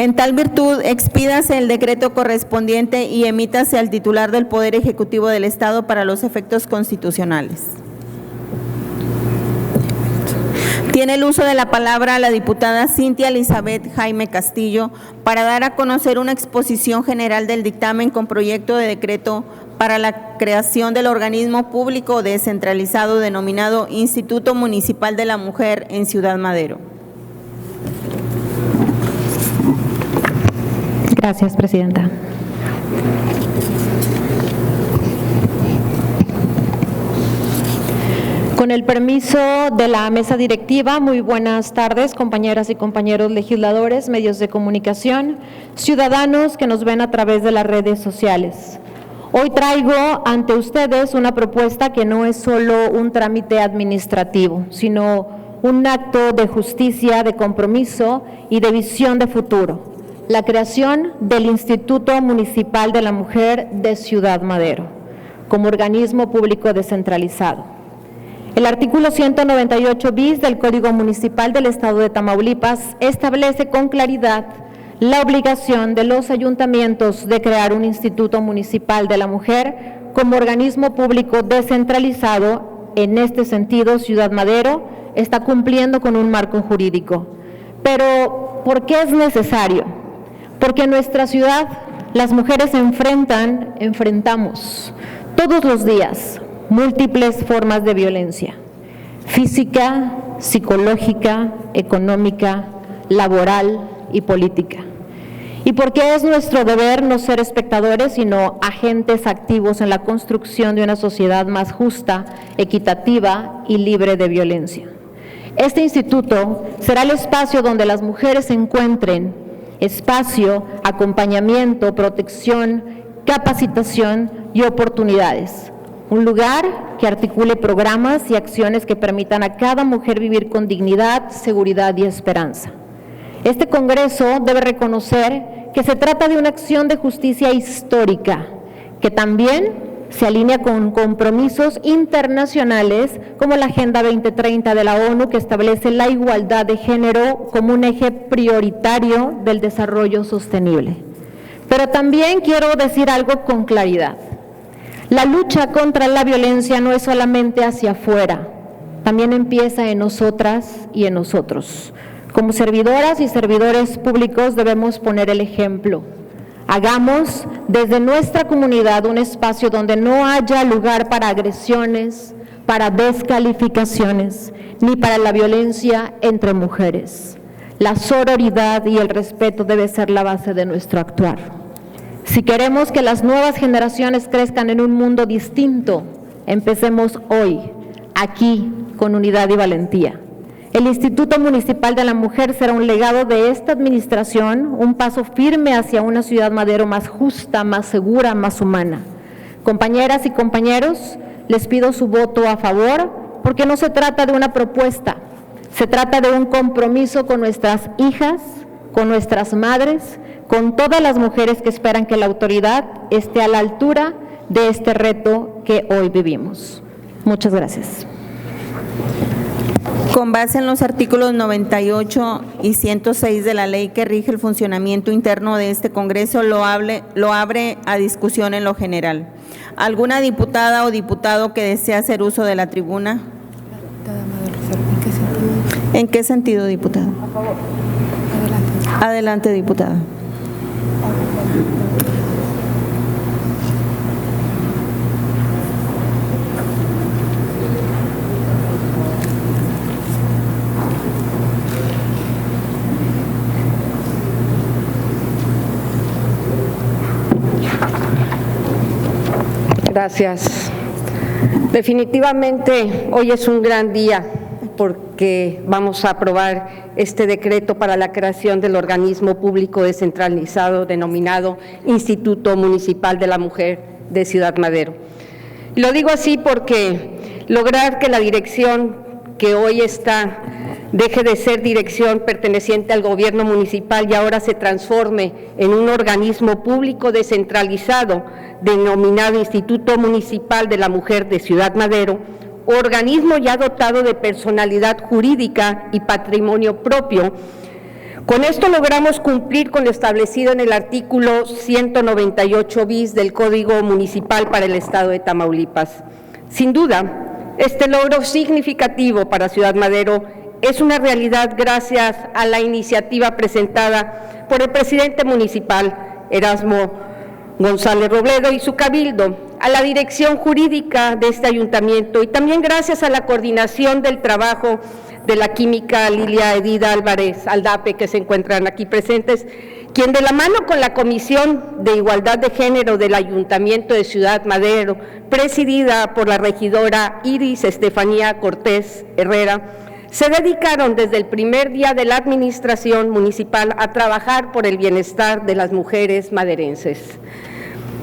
En tal virtud, expídase el decreto correspondiente y emítase al titular del Poder Ejecutivo del Estado para los efectos constitucionales. Tiene el uso de la palabra la diputada Cintia Elizabeth Jaime Castillo para dar a conocer una exposición general del dictamen con proyecto de decreto para la creación del organismo público descentralizado denominado Instituto Municipal de la Mujer en Ciudad Madero. Gracias, presidenta. Con el permiso de la mesa directiva, muy buenas tardes, compañeras y compañeros legisladores, medios de comunicación, ciudadanos que nos ven a través de las redes sociales. Hoy traigo ante ustedes una propuesta que no es solo un trámite administrativo, sino un acto de justicia, de compromiso y de visión de futuro. La creación del Instituto Municipal de la Mujer de Ciudad Madero, como organismo público descentralizado. El artículo 198 bis del Código Municipal del Estado de Tamaulipas establece con claridad la obligación de los ayuntamientos de crear un Instituto Municipal de la Mujer como organismo público descentralizado. En este sentido, Ciudad Madero está cumpliendo con un marco jurídico. Pero, ¿por qué es necesario? Porque en nuestra ciudad las mujeres enfrentamos todos los días múltiples formas de violencia, física, psicológica, económica, laboral y política. Y porque es nuestro deber no ser espectadores, sino agentes activos en la construcción de una sociedad más justa, equitativa y libre de violencia. Este instituto será el espacio donde las mujeres encuentren espacio, acompañamiento, protección, capacitación y oportunidades. Un lugar que articule programas y acciones que permitan a cada mujer vivir con dignidad, seguridad y esperanza. Este Congreso debe reconocer que se trata de una acción de justicia histórica, que también se alinea con compromisos internacionales como la Agenda 2030 de la ONU, que establece la igualdad de género como un eje prioritario del desarrollo sostenible. Pero también quiero decir algo con claridad. La lucha contra la violencia no es solamente hacia afuera, también empieza en nosotras y en nosotros. Como servidoras y servidores públicos debemos poner el ejemplo. Hagamos desde nuestra comunidad un espacio donde no haya lugar para agresiones, para descalificaciones, ni para la violencia entre mujeres. La sororidad y el respeto debe ser la base de nuestro actuar. Si queremos que las nuevas generaciones crezcan en un mundo distinto, empecemos hoy, aquí, con unidad y valentía. El Instituto Municipal de la Mujer será un legado de esta administración, un paso firme hacia una Ciudad Madero más justa, más segura, más humana. Compañeras y compañeros, les pido su voto a favor, porque no se trata de una propuesta, se trata de un compromiso con nuestras hijas, con nuestras madres, con todas las mujeres que esperan que la autoridad esté a la altura de este reto que hoy vivimos. Muchas gracias. Con base en los artículos 98 y 106 de la ley que rige el funcionamiento interno de este Congreso, lo abre a discusión en lo general. ¿Alguna diputada o diputado que desea hacer uso de la tribuna? ¿En qué sentido, diputada? A favor. Adelante, diputada. Gracias. Definitivamente hoy es un gran día porque vamos a aprobar este decreto para la creación del organismo público descentralizado denominado Instituto Municipal de la Mujer de Ciudad Madero. Y lo digo así porque lograr que la dirección que hoy está deje de ser dirección perteneciente al gobierno municipal y ahora se transforme en un organismo público descentralizado denominado Instituto Municipal de la Mujer de Ciudad Madero, organismo ya dotado de personalidad jurídica y patrimonio propio, Con esto logramos cumplir con lo establecido en el artículo 198 bis del Código Municipal para el Estado de Tamaulipas. Sin duda, este logro significativo para Ciudad Madero es una realidad gracias a la iniciativa presentada por el presidente municipal, Erasmo González Robledo, y su cabildo, a la dirección jurídica de este ayuntamiento, y también gracias a la coordinación del trabajo de la química Lilia Edida Álvarez Aldape, que se encuentran aquí presentes, quien de la mano con la Comisión de Igualdad de Género del Ayuntamiento de Ciudad Madero, presidida por la regidora Iris Estefanía Cortés Herrera, se dedicaron desde el primer día de la administración municipal a trabajar por el bienestar de las mujeres maderenses.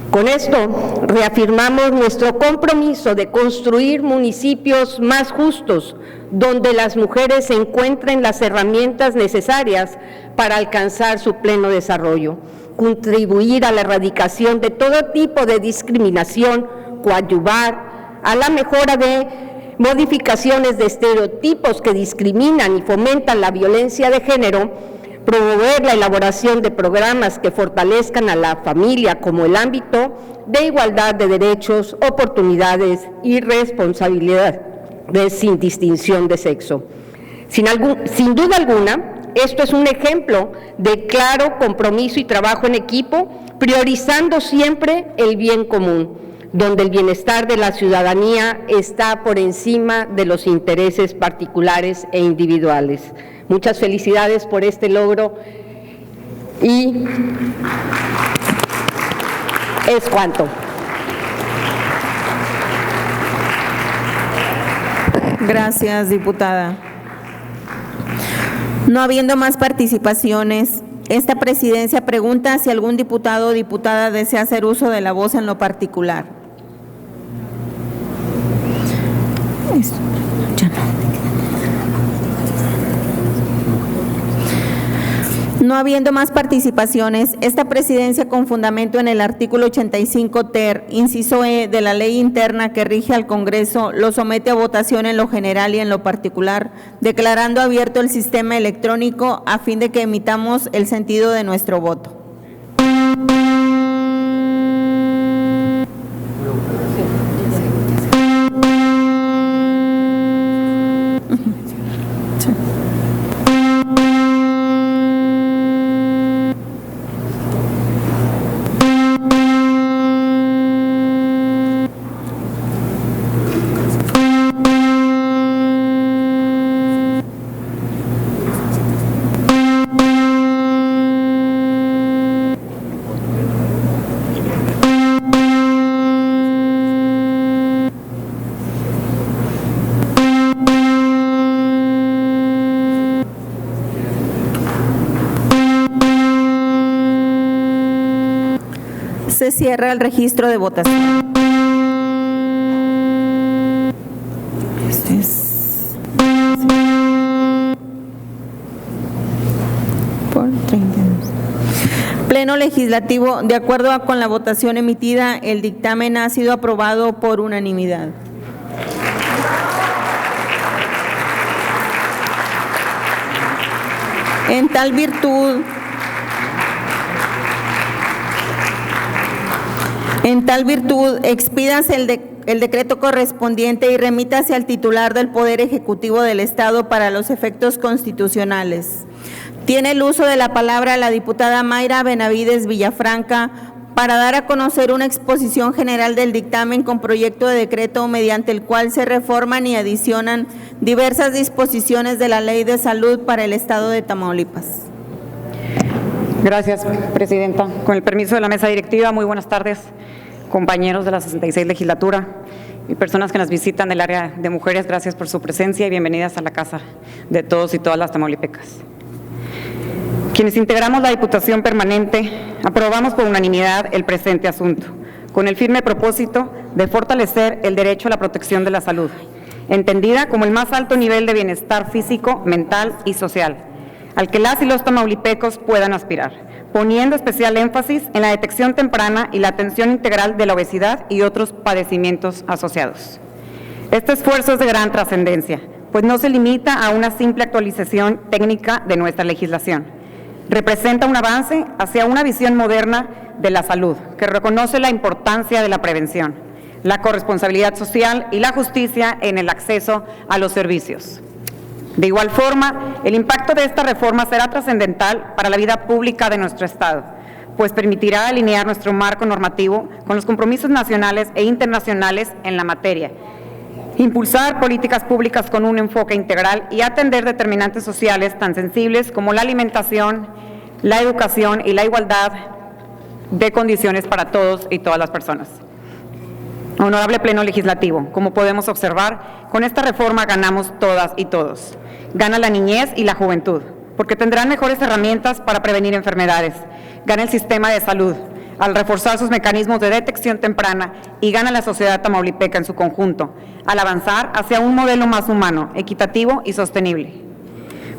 Con esto reafirmamos nuestro compromiso de construir municipios más justos, donde las mujeres se encuentren las herramientas necesarias para alcanzar su pleno desarrollo, contribuir a la erradicación de todo tipo de discriminación, coadyuvar a la mejora de modificaciones de estereotipos que discriminan y fomentan la violencia de género, promover la elaboración de programas que fortalezcan a la familia como el ámbito de igualdad de derechos, oportunidades y responsabilidades sin distinción de sexo. Sin duda alguna, esto es un ejemplo de claro compromiso y trabajo en equipo, priorizando siempre el bien común, donde el bienestar de la ciudadanía está por encima de los intereses particulares e individuales. Muchas felicidades por este logro y es cuanto. Gracias, diputada. No habiendo más participaciones, esta presidencia pregunta si algún diputado o diputada desea hacer uso de la voz en lo particular. No habiendo más participaciones, esta presidencia, con fundamento en el artículo 85 ter, inciso E de la ley interna que rige al Congreso, lo somete a votación en lo general y en lo particular, declarando abierto el sistema electrónico a fin de que emitamos el sentido de nuestro voto. Se cierra el registro de votación. Por 32. Pleno Legislativo, de acuerdo con la votación emitida, el dictamen ha sido aprobado por unanimidad. En tal virtud, expídase el decreto correspondiente y remítase al titular del Poder Ejecutivo del Estado para los efectos constitucionales. Tiene el uso de la palabra la diputada Mayra Benavides Villafranca para dar a conocer una exposición general del dictamen con proyecto de decreto mediante el cual se reforman y adicionan diversas disposiciones de la Ley de Salud para el Estado de Tamaulipas. Gracias, presidenta. Con el permiso de la mesa directiva, muy buenas tardes, compañeros de la 66 legislatura y personas que nos visitan del área de mujeres. Gracias por su presencia y bienvenidas a la casa de todos y todas las tamaulipecas. Quienes integramos la Diputación Permanente, aprobamos por unanimidad el presente asunto, con el firme propósito de fortalecer el derecho a la protección de la salud, entendida como el más alto nivel de bienestar físico, mental y social, al que las y los tamaulipecos puedan aspirar, poniendo especial énfasis en la detección temprana y la atención integral de la obesidad y otros padecimientos asociados. Este esfuerzo es de gran trascendencia, pues no se limita a una simple actualización técnica de nuestra legislación, Representa un avance hacia una visión moderna de la salud, que reconoce la importancia de la prevención, la corresponsabilidad social y la justicia en el acceso a los servicios. De igual forma, el impacto de esta reforma será trascendental para la vida pública de nuestro Estado, pues permitirá alinear nuestro marco normativo con los compromisos nacionales e internacionales en la materia, impulsar políticas públicas con un enfoque integral y atender determinantes sociales tan sensibles como la alimentación, la educación y la igualdad de condiciones para todos y todas las personas. Honorable Pleno Legislativo, como podemos observar, con esta reforma ganamos todas y todos. Gana la niñez y la juventud, porque tendrán mejores herramientas para prevenir enfermedades. Gana el sistema de salud, al reforzar sus mecanismos de detección temprana, y gana la sociedad tamaulipeca en su conjunto, al avanzar hacia un modelo más humano, equitativo y sostenible.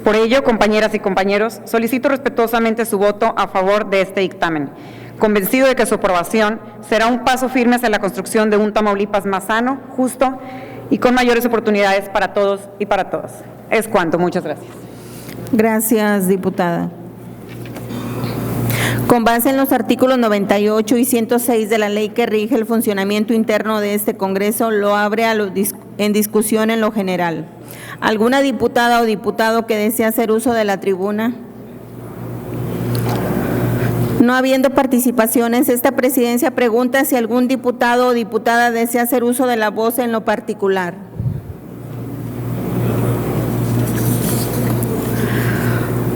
Por ello, compañeras y compañeros, solicito respetuosamente su voto a favor de este dictamen, convencido de que su aprobación será un paso firme hacia la construcción de un Tamaulipas más sano, justo y con mayores oportunidades para todos y para todas. Es cuanto. Muchas gracias. Gracias, diputada. Con base en los artículos 98 y 106 de la ley que rige el funcionamiento interno de este Congreso, lo abre en discusión en lo general. ¿Alguna diputada o diputado que desee hacer uso de la tribuna? No habiendo participaciones, esta presidencia pregunta si algún diputado o diputada desea hacer uso de la voz en lo particular.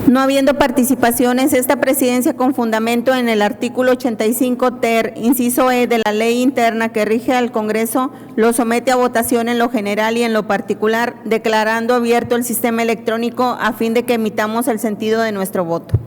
No habiendo participaciones, esta presidencia, con fundamento en el artículo 85 ter, inciso E de la ley interna que rige al Congreso, lo somete a votación en lo general y en lo particular, declarando abierto el sistema electrónico a fin de que emitamos el sentido de nuestro voto.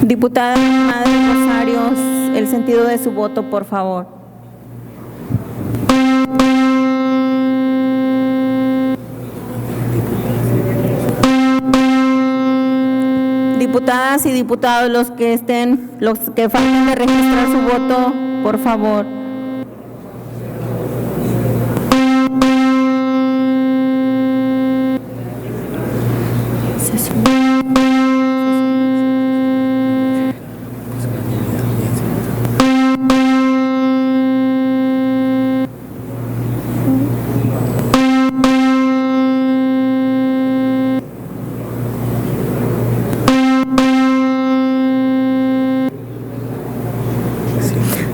Diputada Madre Rosarios, el sentido de su voto, por favor. Diputadas y diputados, los que falten de registrar su voto, por favor.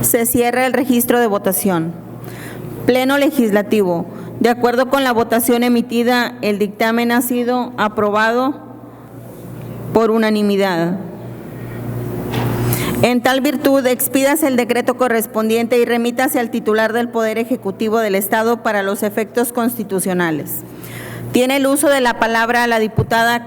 Se cierra el registro de votación. Pleno Legislativo. De acuerdo con la votación emitida, el dictamen ha sido aprobado por unanimidad. En tal virtud, expídase el decreto correspondiente y remítase al titular del Poder Ejecutivo del Estado para los efectos constitucionales. Tiene el uso de la palabra la diputada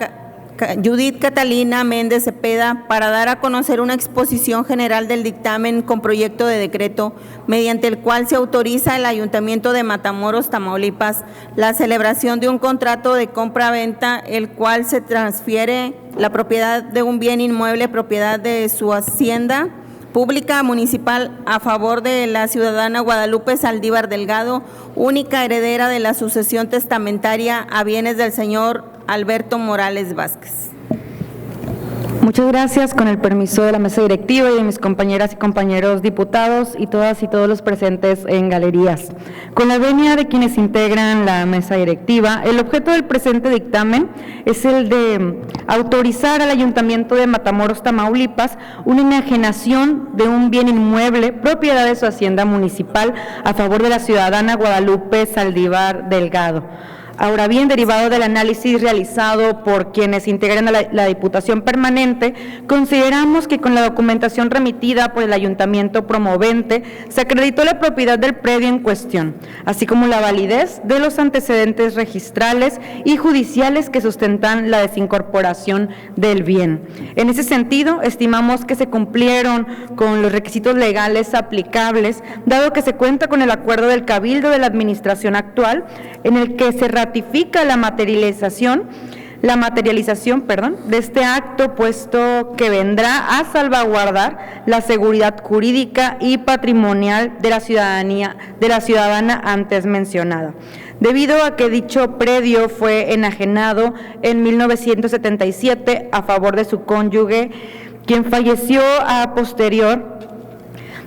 Judith Catalina Méndez Cepeda para dar a conocer una exposición general del dictamen con proyecto de decreto mediante el cual se autoriza al Ayuntamiento de Matamoros, Tamaulipas, la celebración de un contrato de compra-venta, el cual se transfiere la propiedad de un bien inmueble propiedad de su hacienda pública municipal a favor de la ciudadana Guadalupe Saldívar Delgado, única heredera de la sucesión testamentaria a bienes del señor Alberto Morales Vázquez. Muchas gracias. Con el permiso de la mesa directiva y de mis compañeras y compañeros diputados y todas y todos los presentes en galerías. Con la venia de quienes integran la mesa directiva, el objeto del presente dictamen es el de autorizar al Ayuntamiento de Matamoros, Tamaulipas, una enajenación de un bien inmueble, propiedad de su hacienda municipal, a favor de la ciudadana Guadalupe Saldívar Delgado. Ahora bien, derivado del análisis realizado por quienes integran a la Diputación Permanente, consideramos que con la documentación remitida por el Ayuntamiento promovente se acreditó la propiedad del predio en cuestión, así como la validez de los antecedentes registrales y judiciales que sustentan la desincorporación del bien. En ese sentido, estimamos que se cumplieron con los requisitos legales aplicables, dado que se cuenta con el acuerdo del Cabildo de la Administración actual, en el que se ratifica la materialización de este acto, puesto que vendrá a salvaguardar la seguridad jurídica y patrimonial de la ciudadana antes mencionada. Debido a que dicho predio fue enajenado en 1977 a favor de su cónyuge, quien falleció a posterior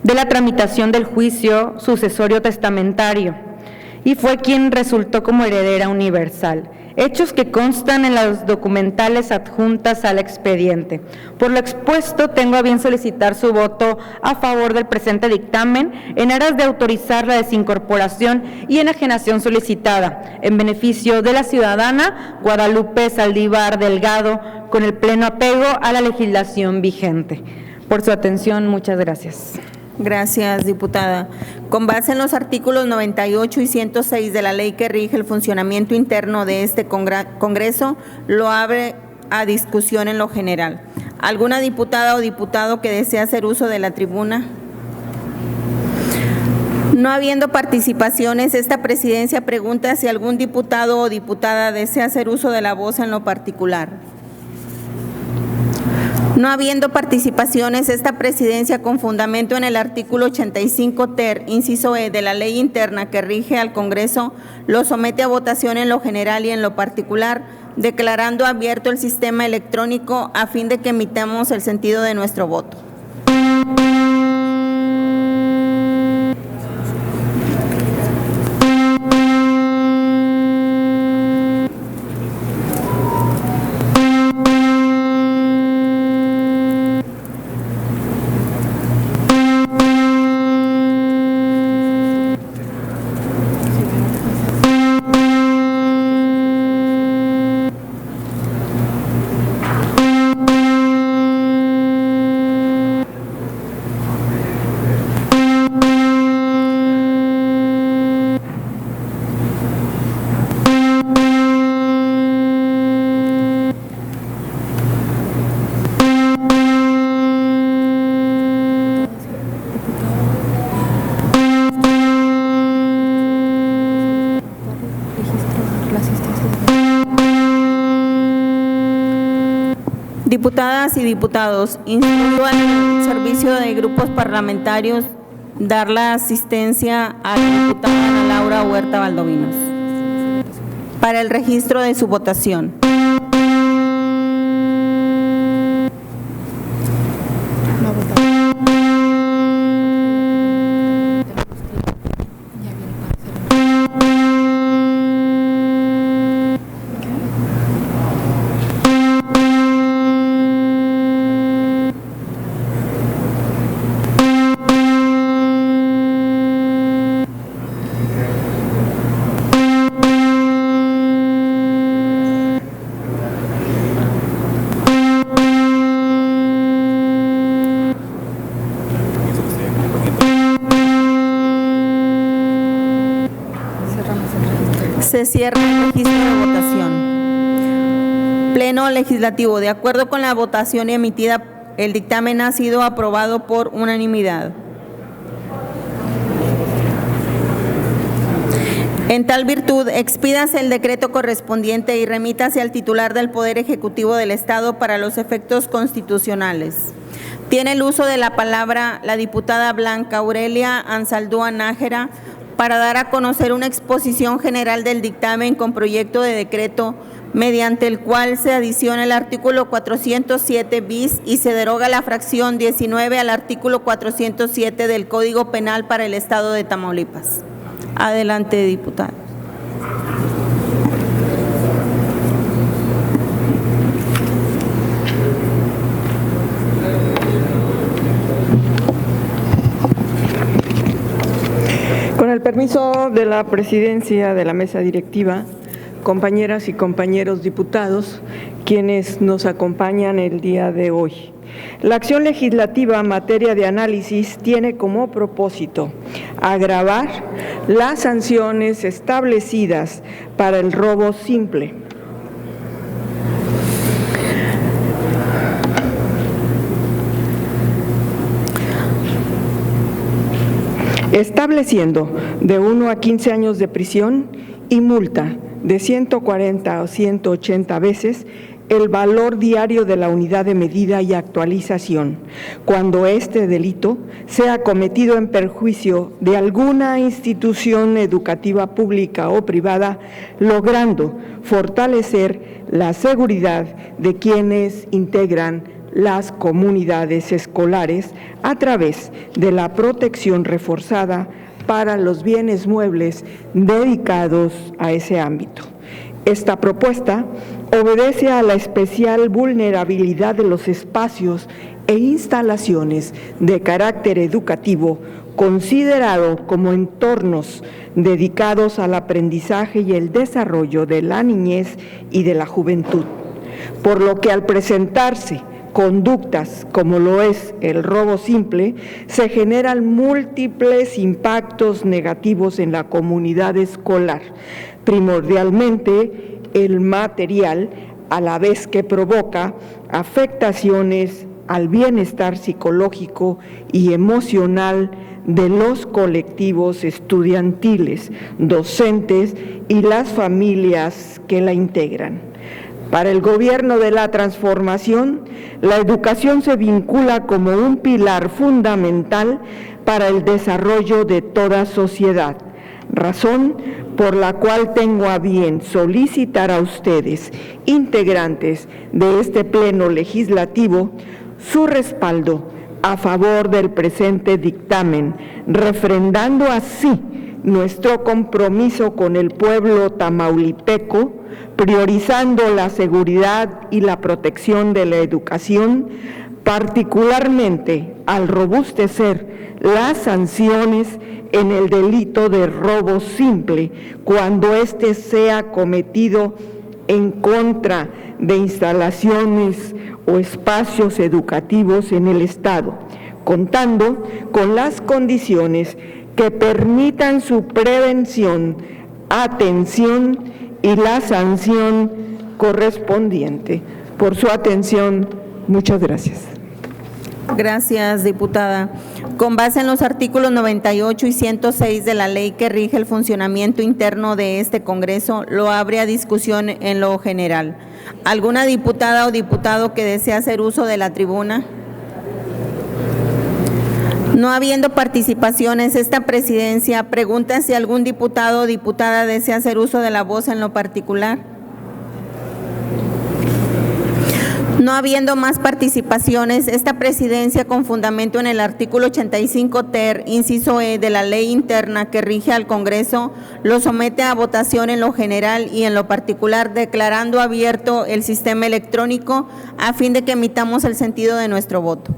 de la tramitación del juicio sucesorio testamentario, y fue quien resultó como heredera universal, hechos que constan en las documentales adjuntas al expediente. Por lo expuesto, tengo a bien solicitar su voto a favor del presente dictamen en aras de autorizar la desincorporación y enajenación solicitada en beneficio de la ciudadana Guadalupe Saldívar Delgado, con el pleno apego a la legislación vigente. Por su atención, muchas gracias. Gracias, diputada. Con base en los artículos 98 y 106 de la ley que rige el funcionamiento interno de este Congreso, lo abre a discusión en lo general. ¿Alguna diputada o diputado que desea hacer uso de la tribuna? No habiendo participaciones, esta presidencia pregunta si algún diputado o diputada desea hacer uso de la voz en lo particular. No habiendo participaciones, esta presidencia, con fundamento en el artículo 85 ter, inciso E, de la ley interna que rige al Congreso, lo somete a votación en lo general y en lo particular, declarando abierto el sistema electrónico a fin de que emitamos el sentido de nuestro voto. Diputadas y diputados, instruyo al servicio de grupos parlamentarios dar la asistencia a la diputada Ana Laura Huerta Valdovinos para el registro de su votación. Se cierra el registro de votación. Pleno Legislativo. De acuerdo con la votación emitida, el dictamen ha sido aprobado por unanimidad. En tal virtud, expídase el decreto correspondiente y remítase al titular del Poder Ejecutivo del Estado para los efectos constitucionales. Tiene el uso de la palabra la diputada Blanca Aurelia Ansaldúa Nájera, para dar a conocer una exposición general del dictamen con proyecto de decreto mediante el cual se adiciona el artículo 407 bis y se deroga la fracción 19 al artículo 407 del Código Penal para el Estado de Tamaulipas. Adelante, diputado. Con el permiso de la presidencia de la mesa directiva, compañeras y compañeros diputados, quienes nos acompañan el día de hoy. La acción legislativa en materia de análisis tiene como propósito agravar las sanciones establecidas para el robo simple. Estableciendo de 1 a 15 años de prisión y multa de 140 o 180 veces el valor diario de la unidad de medida y actualización, cuando este delito sea cometido en perjuicio de alguna institución educativa pública o privada, logrando fortalecer la seguridad de quienes integran las comunidades escolares a través de la protección reforzada para los bienes muebles dedicados a ese ámbito. Esta propuesta obedece a la especial vulnerabilidad de los espacios e instalaciones de carácter educativo considerado como entornos dedicados al aprendizaje y el desarrollo de la niñez y de la juventud, por lo que al presentarse conductas como lo es el robo simple, se generan múltiples impactos negativos en la comunidad escolar, primordialmente el material, a la vez que provoca afectaciones al bienestar psicológico y emocional de los colectivos estudiantiles, docentes y las familias que la integran. Para el gobierno de la transformación, la educación se vincula como un pilar fundamental para el desarrollo de toda sociedad, razón por la cual tengo a bien solicitar a ustedes, integrantes de este pleno legislativo, su respaldo a favor del presente dictamen, refrendando así nuestro compromiso con el pueblo tamaulipeco, priorizando la seguridad y la protección de la educación, particularmente al robustecer las sanciones en el delito de robo simple cuando éste sea cometido en contra de instalaciones o espacios educativos en el Estado, contando con las condiciones que permitan su prevención, atención y la sanción correspondiente. Por su atención, muchas gracias. Gracias, diputada. Con base en los artículos 98 y 106 de la ley que rige el funcionamiento interno de este Congreso, lo abre a discusión en lo general. ¿Alguna diputada o diputado que desee hacer uso de la tribuna? No habiendo participaciones, esta presidencia pregunta si algún diputado o diputada desea hacer uso de la voz en lo particular. No habiendo más participaciones, esta presidencia, con fundamento en el artículo 85 ter, inciso E de la ley interna que rige al Congreso, lo somete a votación en lo general y en lo particular, declarando abierto el sistema electrónico a fin de que emitamos el sentido de nuestro voto.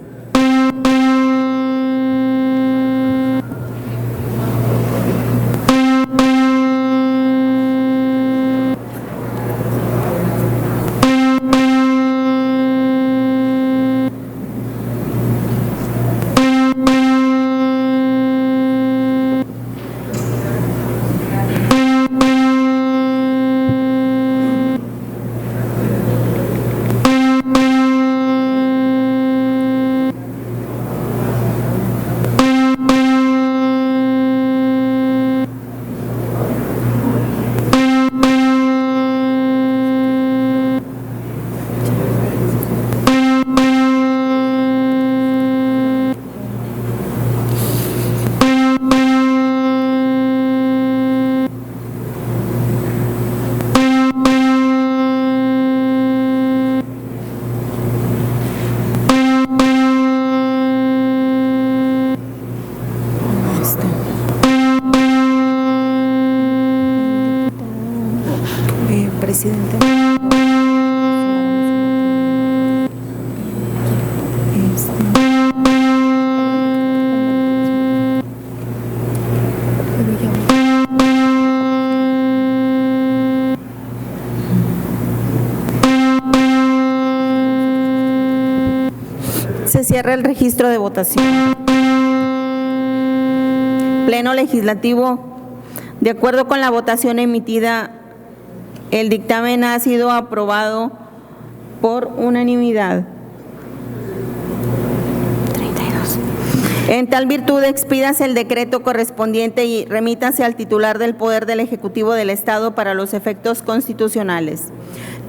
presidente. Se cierra el registro de votación. Pleno Legislativo, de acuerdo con la votación emitida, el dictamen ha sido aprobado por unanimidad. 32. En tal virtud, expídase el decreto correspondiente y remítase al titular del Poder del Ejecutivo del Estado para los efectos constitucionales.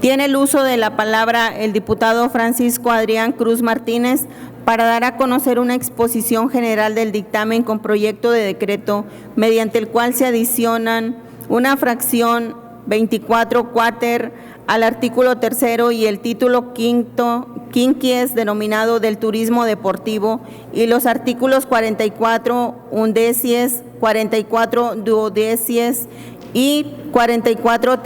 Tiene el uso de la palabra el diputado Francisco Adrián Cruz Martínez para dar a conocer una exposición general del dictamen con proyecto de decreto mediante el cual se adicionan una fracción 24 quater al artículo 3 y el título quinquies denominado del turismo deportivo y los artículos 44 undecies, 44 duodecies y 44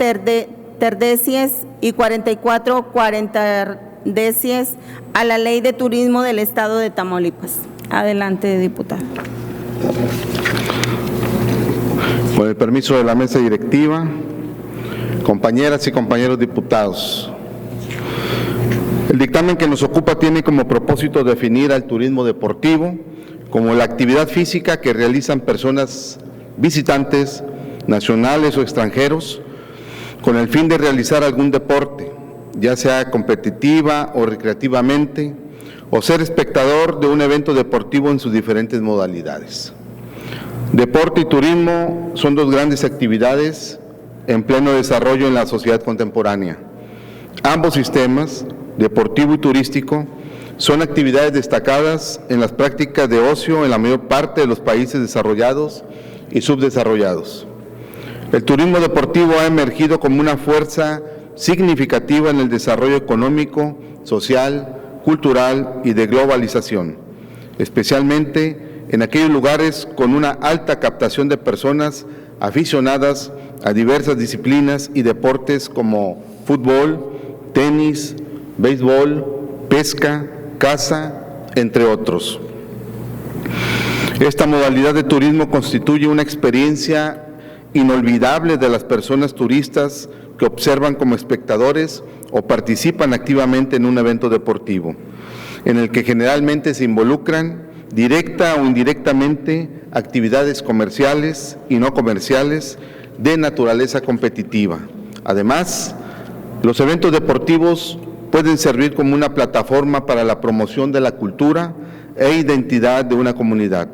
terdecies y 44 cuarentardecies a la Ley de Turismo del Estado de Tamaulipas. Adelante, diputado. Con el permiso de la mesa directiva, compañeras y compañeros diputados, el dictamen que nos ocupa tiene como propósito definir al turismo deportivo como la actividad física que realizan personas visitantes, nacionales o extranjeros, con el fin de realizar algún deporte, ya sea competitiva o recreativamente, o ser espectador de un evento deportivo en sus diferentes modalidades. Deporte y turismo son dos grandes actividades en pleno desarrollo en la sociedad contemporánea. Ambos sistemas, deportivo y turístico, son actividades destacadas en las prácticas de ocio en la mayor parte de los países desarrollados y subdesarrollados. El turismo deportivo ha emergido como una fuerza significativa en el desarrollo económico, social, cultural y de globalización, especialmente en aquellos lugares con una alta captación de personas aficionadas a diversas disciplinas y deportes como fútbol, tenis, béisbol, pesca, caza, entre otros. Esta modalidad de turismo constituye una experiencia inolvidable de las personas turistas que observan como espectadores o participan activamente en un evento deportivo, en el que generalmente se involucran directa o indirectamente actividades comerciales y no comerciales de naturaleza competitiva. Además, los eventos deportivos pueden servir como una plataforma para la promoción de la cultura e identidad de una comunidad,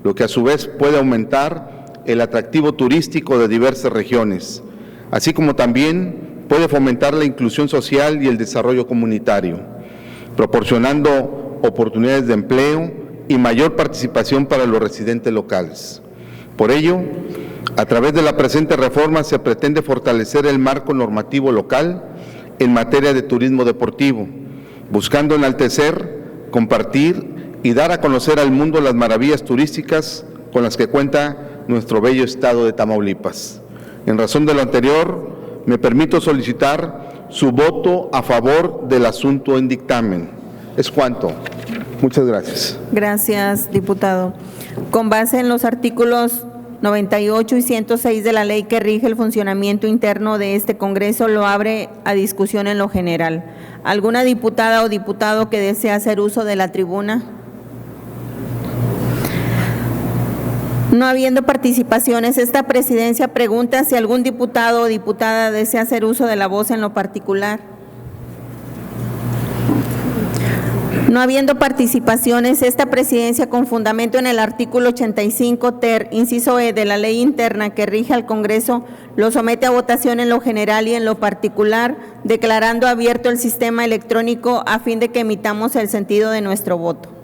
lo que a su vez puede aumentar el atractivo turístico de diversas regiones, así como también puede fomentar la inclusión social y el desarrollo comunitario, proporcionando oportunidades de empleo y mayor participación para los residentes locales. Por ello, a través de la presente reforma se pretende fortalecer el marco normativo local en materia de turismo deportivo, buscando enaltecer, compartir y dar a conocer al mundo las maravillas turísticas con las que cuenta nuestro bello estado de Tamaulipas. En razón de lo anterior, me permito solicitar su voto a favor del asunto en dictamen. Es cuanto. Muchas gracias. Gracias, diputado. Con base en los artículos 98 y 106 de la ley que rige el funcionamiento interno de este Congreso, lo abre a discusión en lo general. ¿Alguna diputada o diputado que desee hacer uso de la tribuna? No habiendo participaciones, esta presidencia pregunta si algún diputado o diputada desea hacer uso de la voz en lo particular. No habiendo participaciones, esta presidencia, con fundamento en el artículo 85 ter, inciso E de la ley interna que rige al Congreso, lo somete a votación en lo general y en lo particular, declarando abierto el sistema electrónico a fin de que emitamos el sentido de nuestro voto.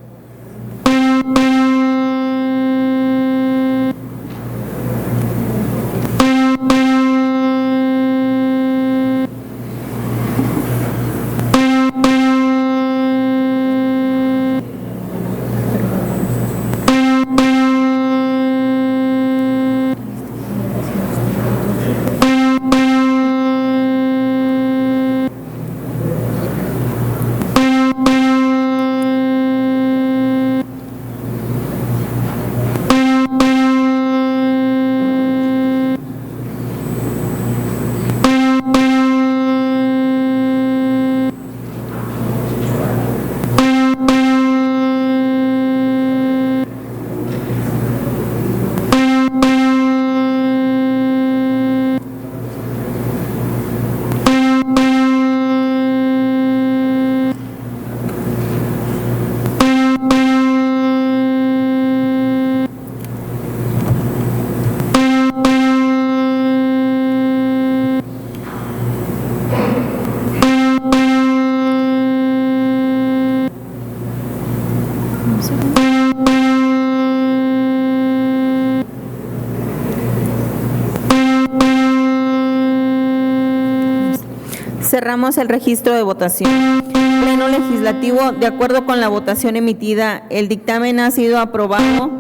Cerramos el registro de votación. Pleno Legislativo, de acuerdo con la votación emitida, el dictamen ha sido aprobado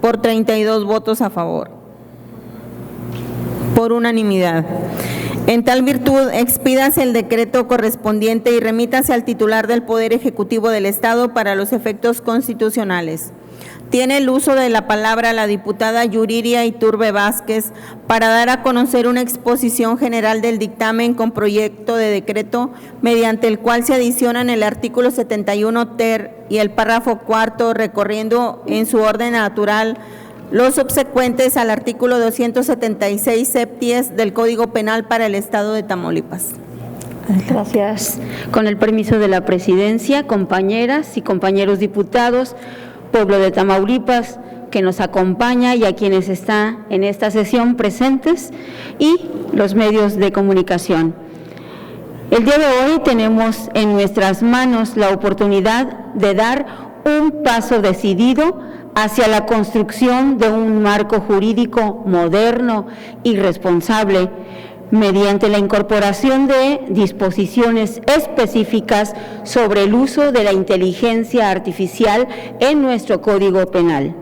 por 32 votos a favor, por unanimidad. En tal virtud, expídase el decreto correspondiente y remítase al titular del Poder Ejecutivo del Estado para los efectos constitucionales. Tiene el uso de la palabra la diputada Yuriria Iturbe Vázquez para dar a conocer una exposición general del dictamen con proyecto de decreto mediante el cual se adicionan el artículo 71 ter y el párrafo cuarto recorriendo en su orden natural los subsecuentes al artículo 276 septies del Código Penal para el Estado de Tamaulipas. Gracias. Con el permiso de la presidencia, compañeras y compañeros diputados, pueblo de Tamaulipas que nos acompaña y a quienes están en esta sesión presentes y los medios de comunicación. El día de hoy tenemos en nuestras manos la oportunidad de dar un paso decidido hacia la construcción de un marco jurídico moderno y responsable mediante la incorporación de disposiciones específicas sobre el uso de la inteligencia artificial en nuestro Código Penal.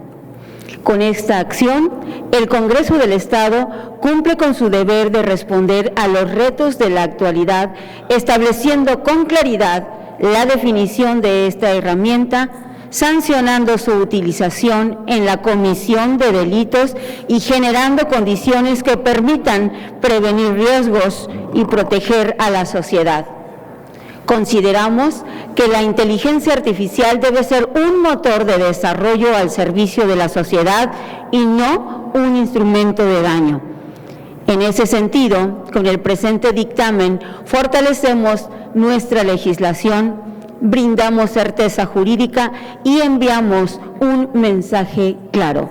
Con esta acción, el Congreso del Estado cumple con su deber de responder a los retos de la actualidad, estableciendo con claridad la definición de esta herramienta, sancionando su utilización en la comisión de delitos y generando condiciones que permitan prevenir riesgos y proteger a la sociedad. Consideramos que la inteligencia artificial debe ser un motor de desarrollo al servicio de la sociedad y no un instrumento de daño. En ese sentido, con el presente dictamen, fortalecemos nuestra legislación, brindamos certeza jurídica y enviamos un mensaje claro.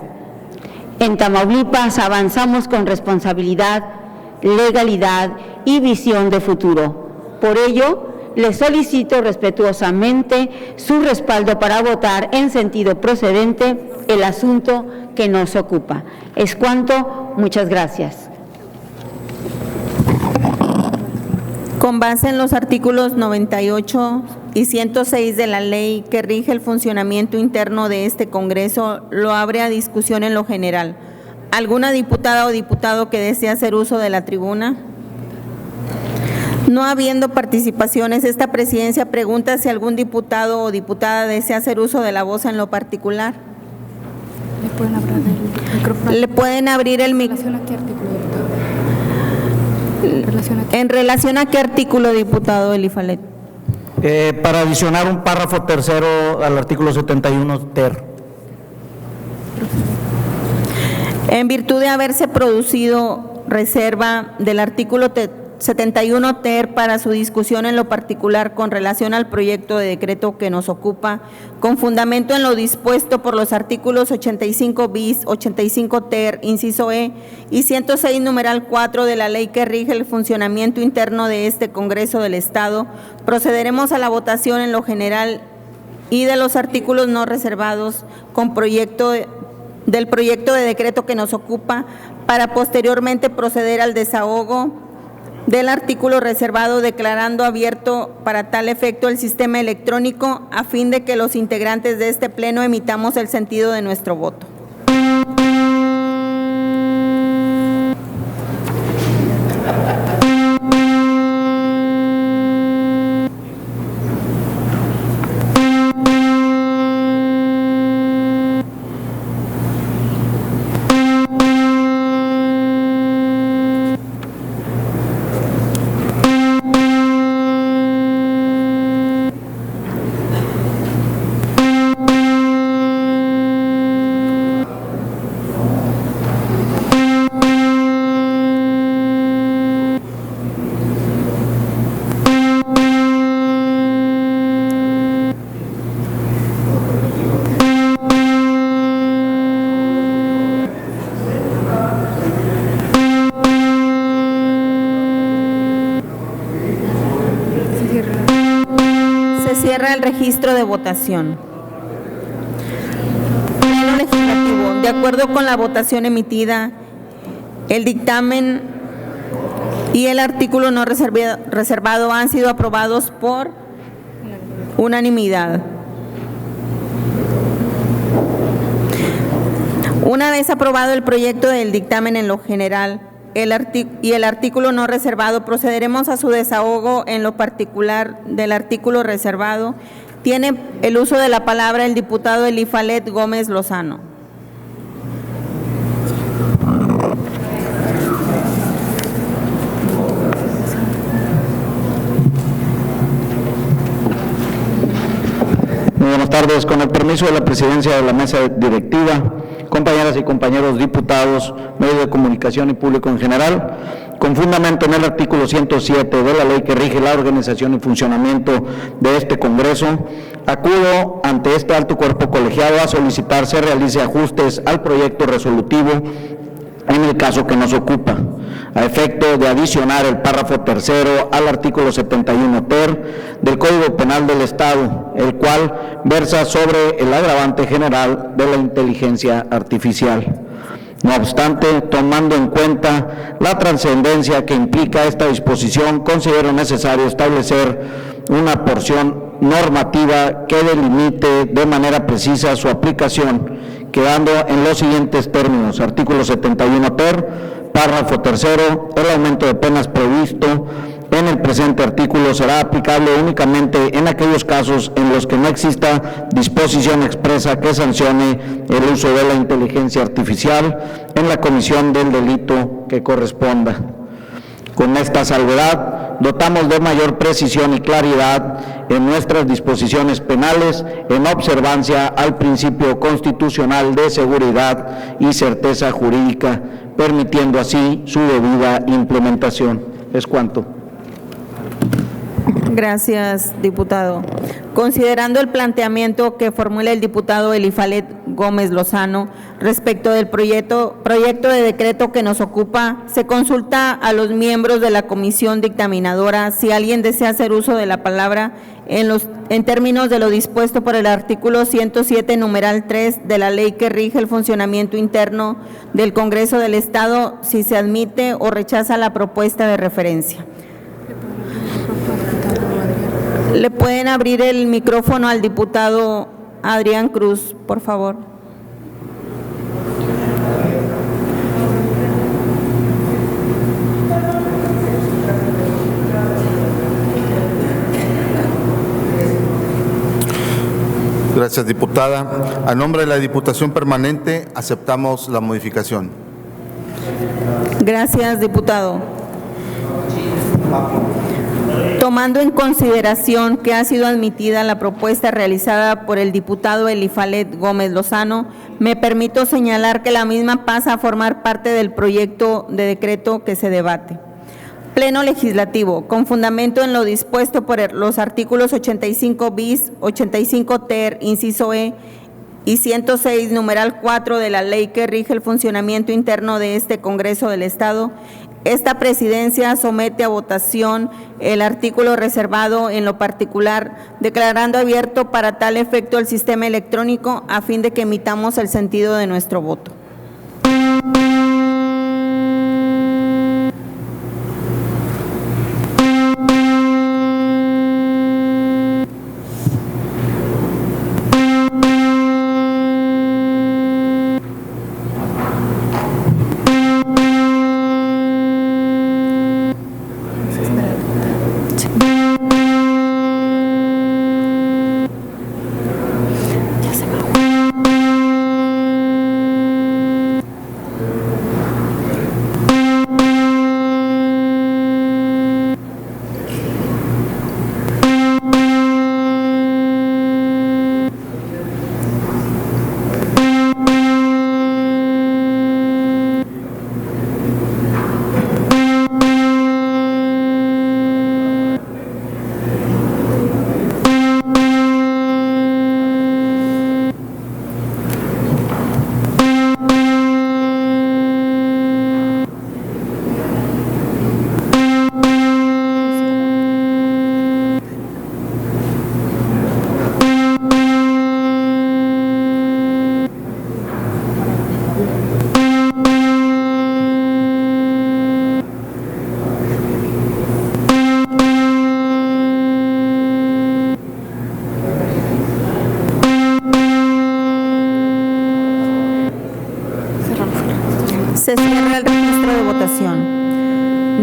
En Tamaulipas avanzamos con responsabilidad, legalidad y visión de futuro. Por ello, les solicito respetuosamente su respaldo para votar en sentido procedente el asunto que nos ocupa. Es cuanto. Muchas gracias. Con base en los artículos 98 y 106 de la ley que rige el funcionamiento interno de este Congreso, lo abre a discusión en lo general. ¿Alguna diputada o diputado que desee hacer uso de la tribuna? No habiendo participaciones, esta presidencia pregunta si algún diputado o diputada desea hacer uso de la voz en lo particular. ¿Le pueden abrir el micrófono? ¿Le pueden abrir el micrófono? ¿En relación a qué artículo, diputado Elifalet? Para adicionar un párrafo tercero al artículo 71 ter. En virtud de haberse producido reserva del artículo 71 ter para su discusión en lo particular con relación al proyecto de decreto que nos ocupa, con fundamento en lo dispuesto por los artículos 85 bis, 85 ter, inciso E y 106 numeral 4 de la ley que rige el funcionamiento interno de este Congreso del Estado, procederemos a la votación en lo general y de los artículos no reservados con del proyecto de decreto que nos ocupa, para posteriormente proceder al desahogo del artículo reservado, declarando abierto para tal efecto el sistema electrónico a fin de que los integrantes de este pleno emitamos el sentido de nuestro voto. Cierra el registro de votación. Pleno Legislativo, de acuerdo con la votación emitida, el dictamen y el artículo no reservado han sido aprobados por unanimidad. Una vez aprobado el proyecto del dictamen en lo general y el artículo no reservado, procederemos a su desahogo en lo particular del artículo reservado. Tiene el uso de la palabra el diputado Elifalet Gómez Lozano. Muy buenas tardes. Con el permiso de la presidencia de la mesa directiva, compañeras y compañeros diputados, medios de comunicación y público en general, con fundamento en el artículo 107 de la ley que rige la organización y funcionamiento de este Congreso, acudo ante este alto cuerpo colegiado a solicitar se realice ajustes al proyecto resolutivo en el caso que nos ocupa, a efecto de adicionar el párrafo tercero al artículo 71 ter del Código Penal del Estado, el cual versa sobre el agravante general de la inteligencia artificial. No obstante, tomando en cuenta la trascendencia que implica esta disposición, considero necesario establecer una porción normativa que delimite de manera precisa su aplicación, quedando en los siguientes términos: artículo 71 ter, párrafo tercero, el aumento de penas previsto en el presente artículo será aplicable únicamente en aquellos casos en los que no exista disposición expresa que sancione el uso de la inteligencia artificial en la comisión del delito que corresponda. Con esta salvedad, dotamos de mayor precisión y claridad en nuestras disposiciones penales en observancia al principio constitucional de seguridad y certeza jurídica, permitiendo así su debida implementación. Es cuanto. Gracias, diputado. Considerando el planteamiento que formula el diputado Elifalet Gómez Lozano respecto del proyecto de decreto que nos ocupa, se consulta a los miembros de la comisión dictaminadora si alguien desea hacer uso de la palabra en términos de lo dispuesto por el artículo 107, numeral 3 de la ley que rige el funcionamiento interno del Congreso del Estado, si se admite o rechaza la propuesta de referencia. ¿Le pueden abrir el micrófono al diputado Adrián Cruz, por favor? Gracias, diputada. A nombre de la Diputación Permanente, aceptamos la modificación. Gracias, diputado. Tomando en consideración que ha sido admitida la propuesta realizada por el diputado Elifalet Gómez Lozano, me permito señalar que la misma pasa a formar parte del proyecto de decreto que se debate. Pleno Legislativo, con fundamento en lo dispuesto por los artículos 85 bis, 85 ter, inciso E, y 106, numeral 4 de la ley que rige el funcionamiento interno de este Congreso del Estado, esta presidencia somete a votación el artículo reservado en lo particular, declarando abierto para tal efecto el sistema electrónico a fin de que emitamos el sentido de nuestro voto.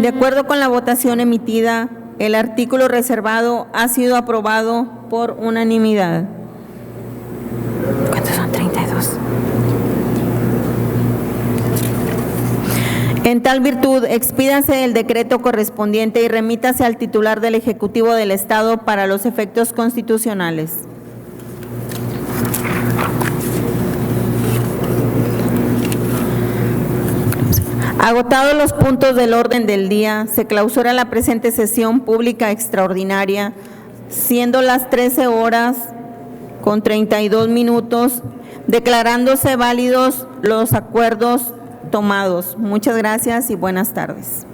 De acuerdo con la votación emitida, el artículo reservado ha sido aprobado por unanimidad. ¿Cuántos son? 32. En tal virtud, expídase el decreto correspondiente y remítase al titular del Ejecutivo del Estado para los efectos constitucionales. Agotados los puntos del orden del día, se clausura la presente sesión pública extraordinaria, siendo las 13 horas con 32 minutos, declarándose válidos los acuerdos tomados. Muchas gracias y buenas tardes.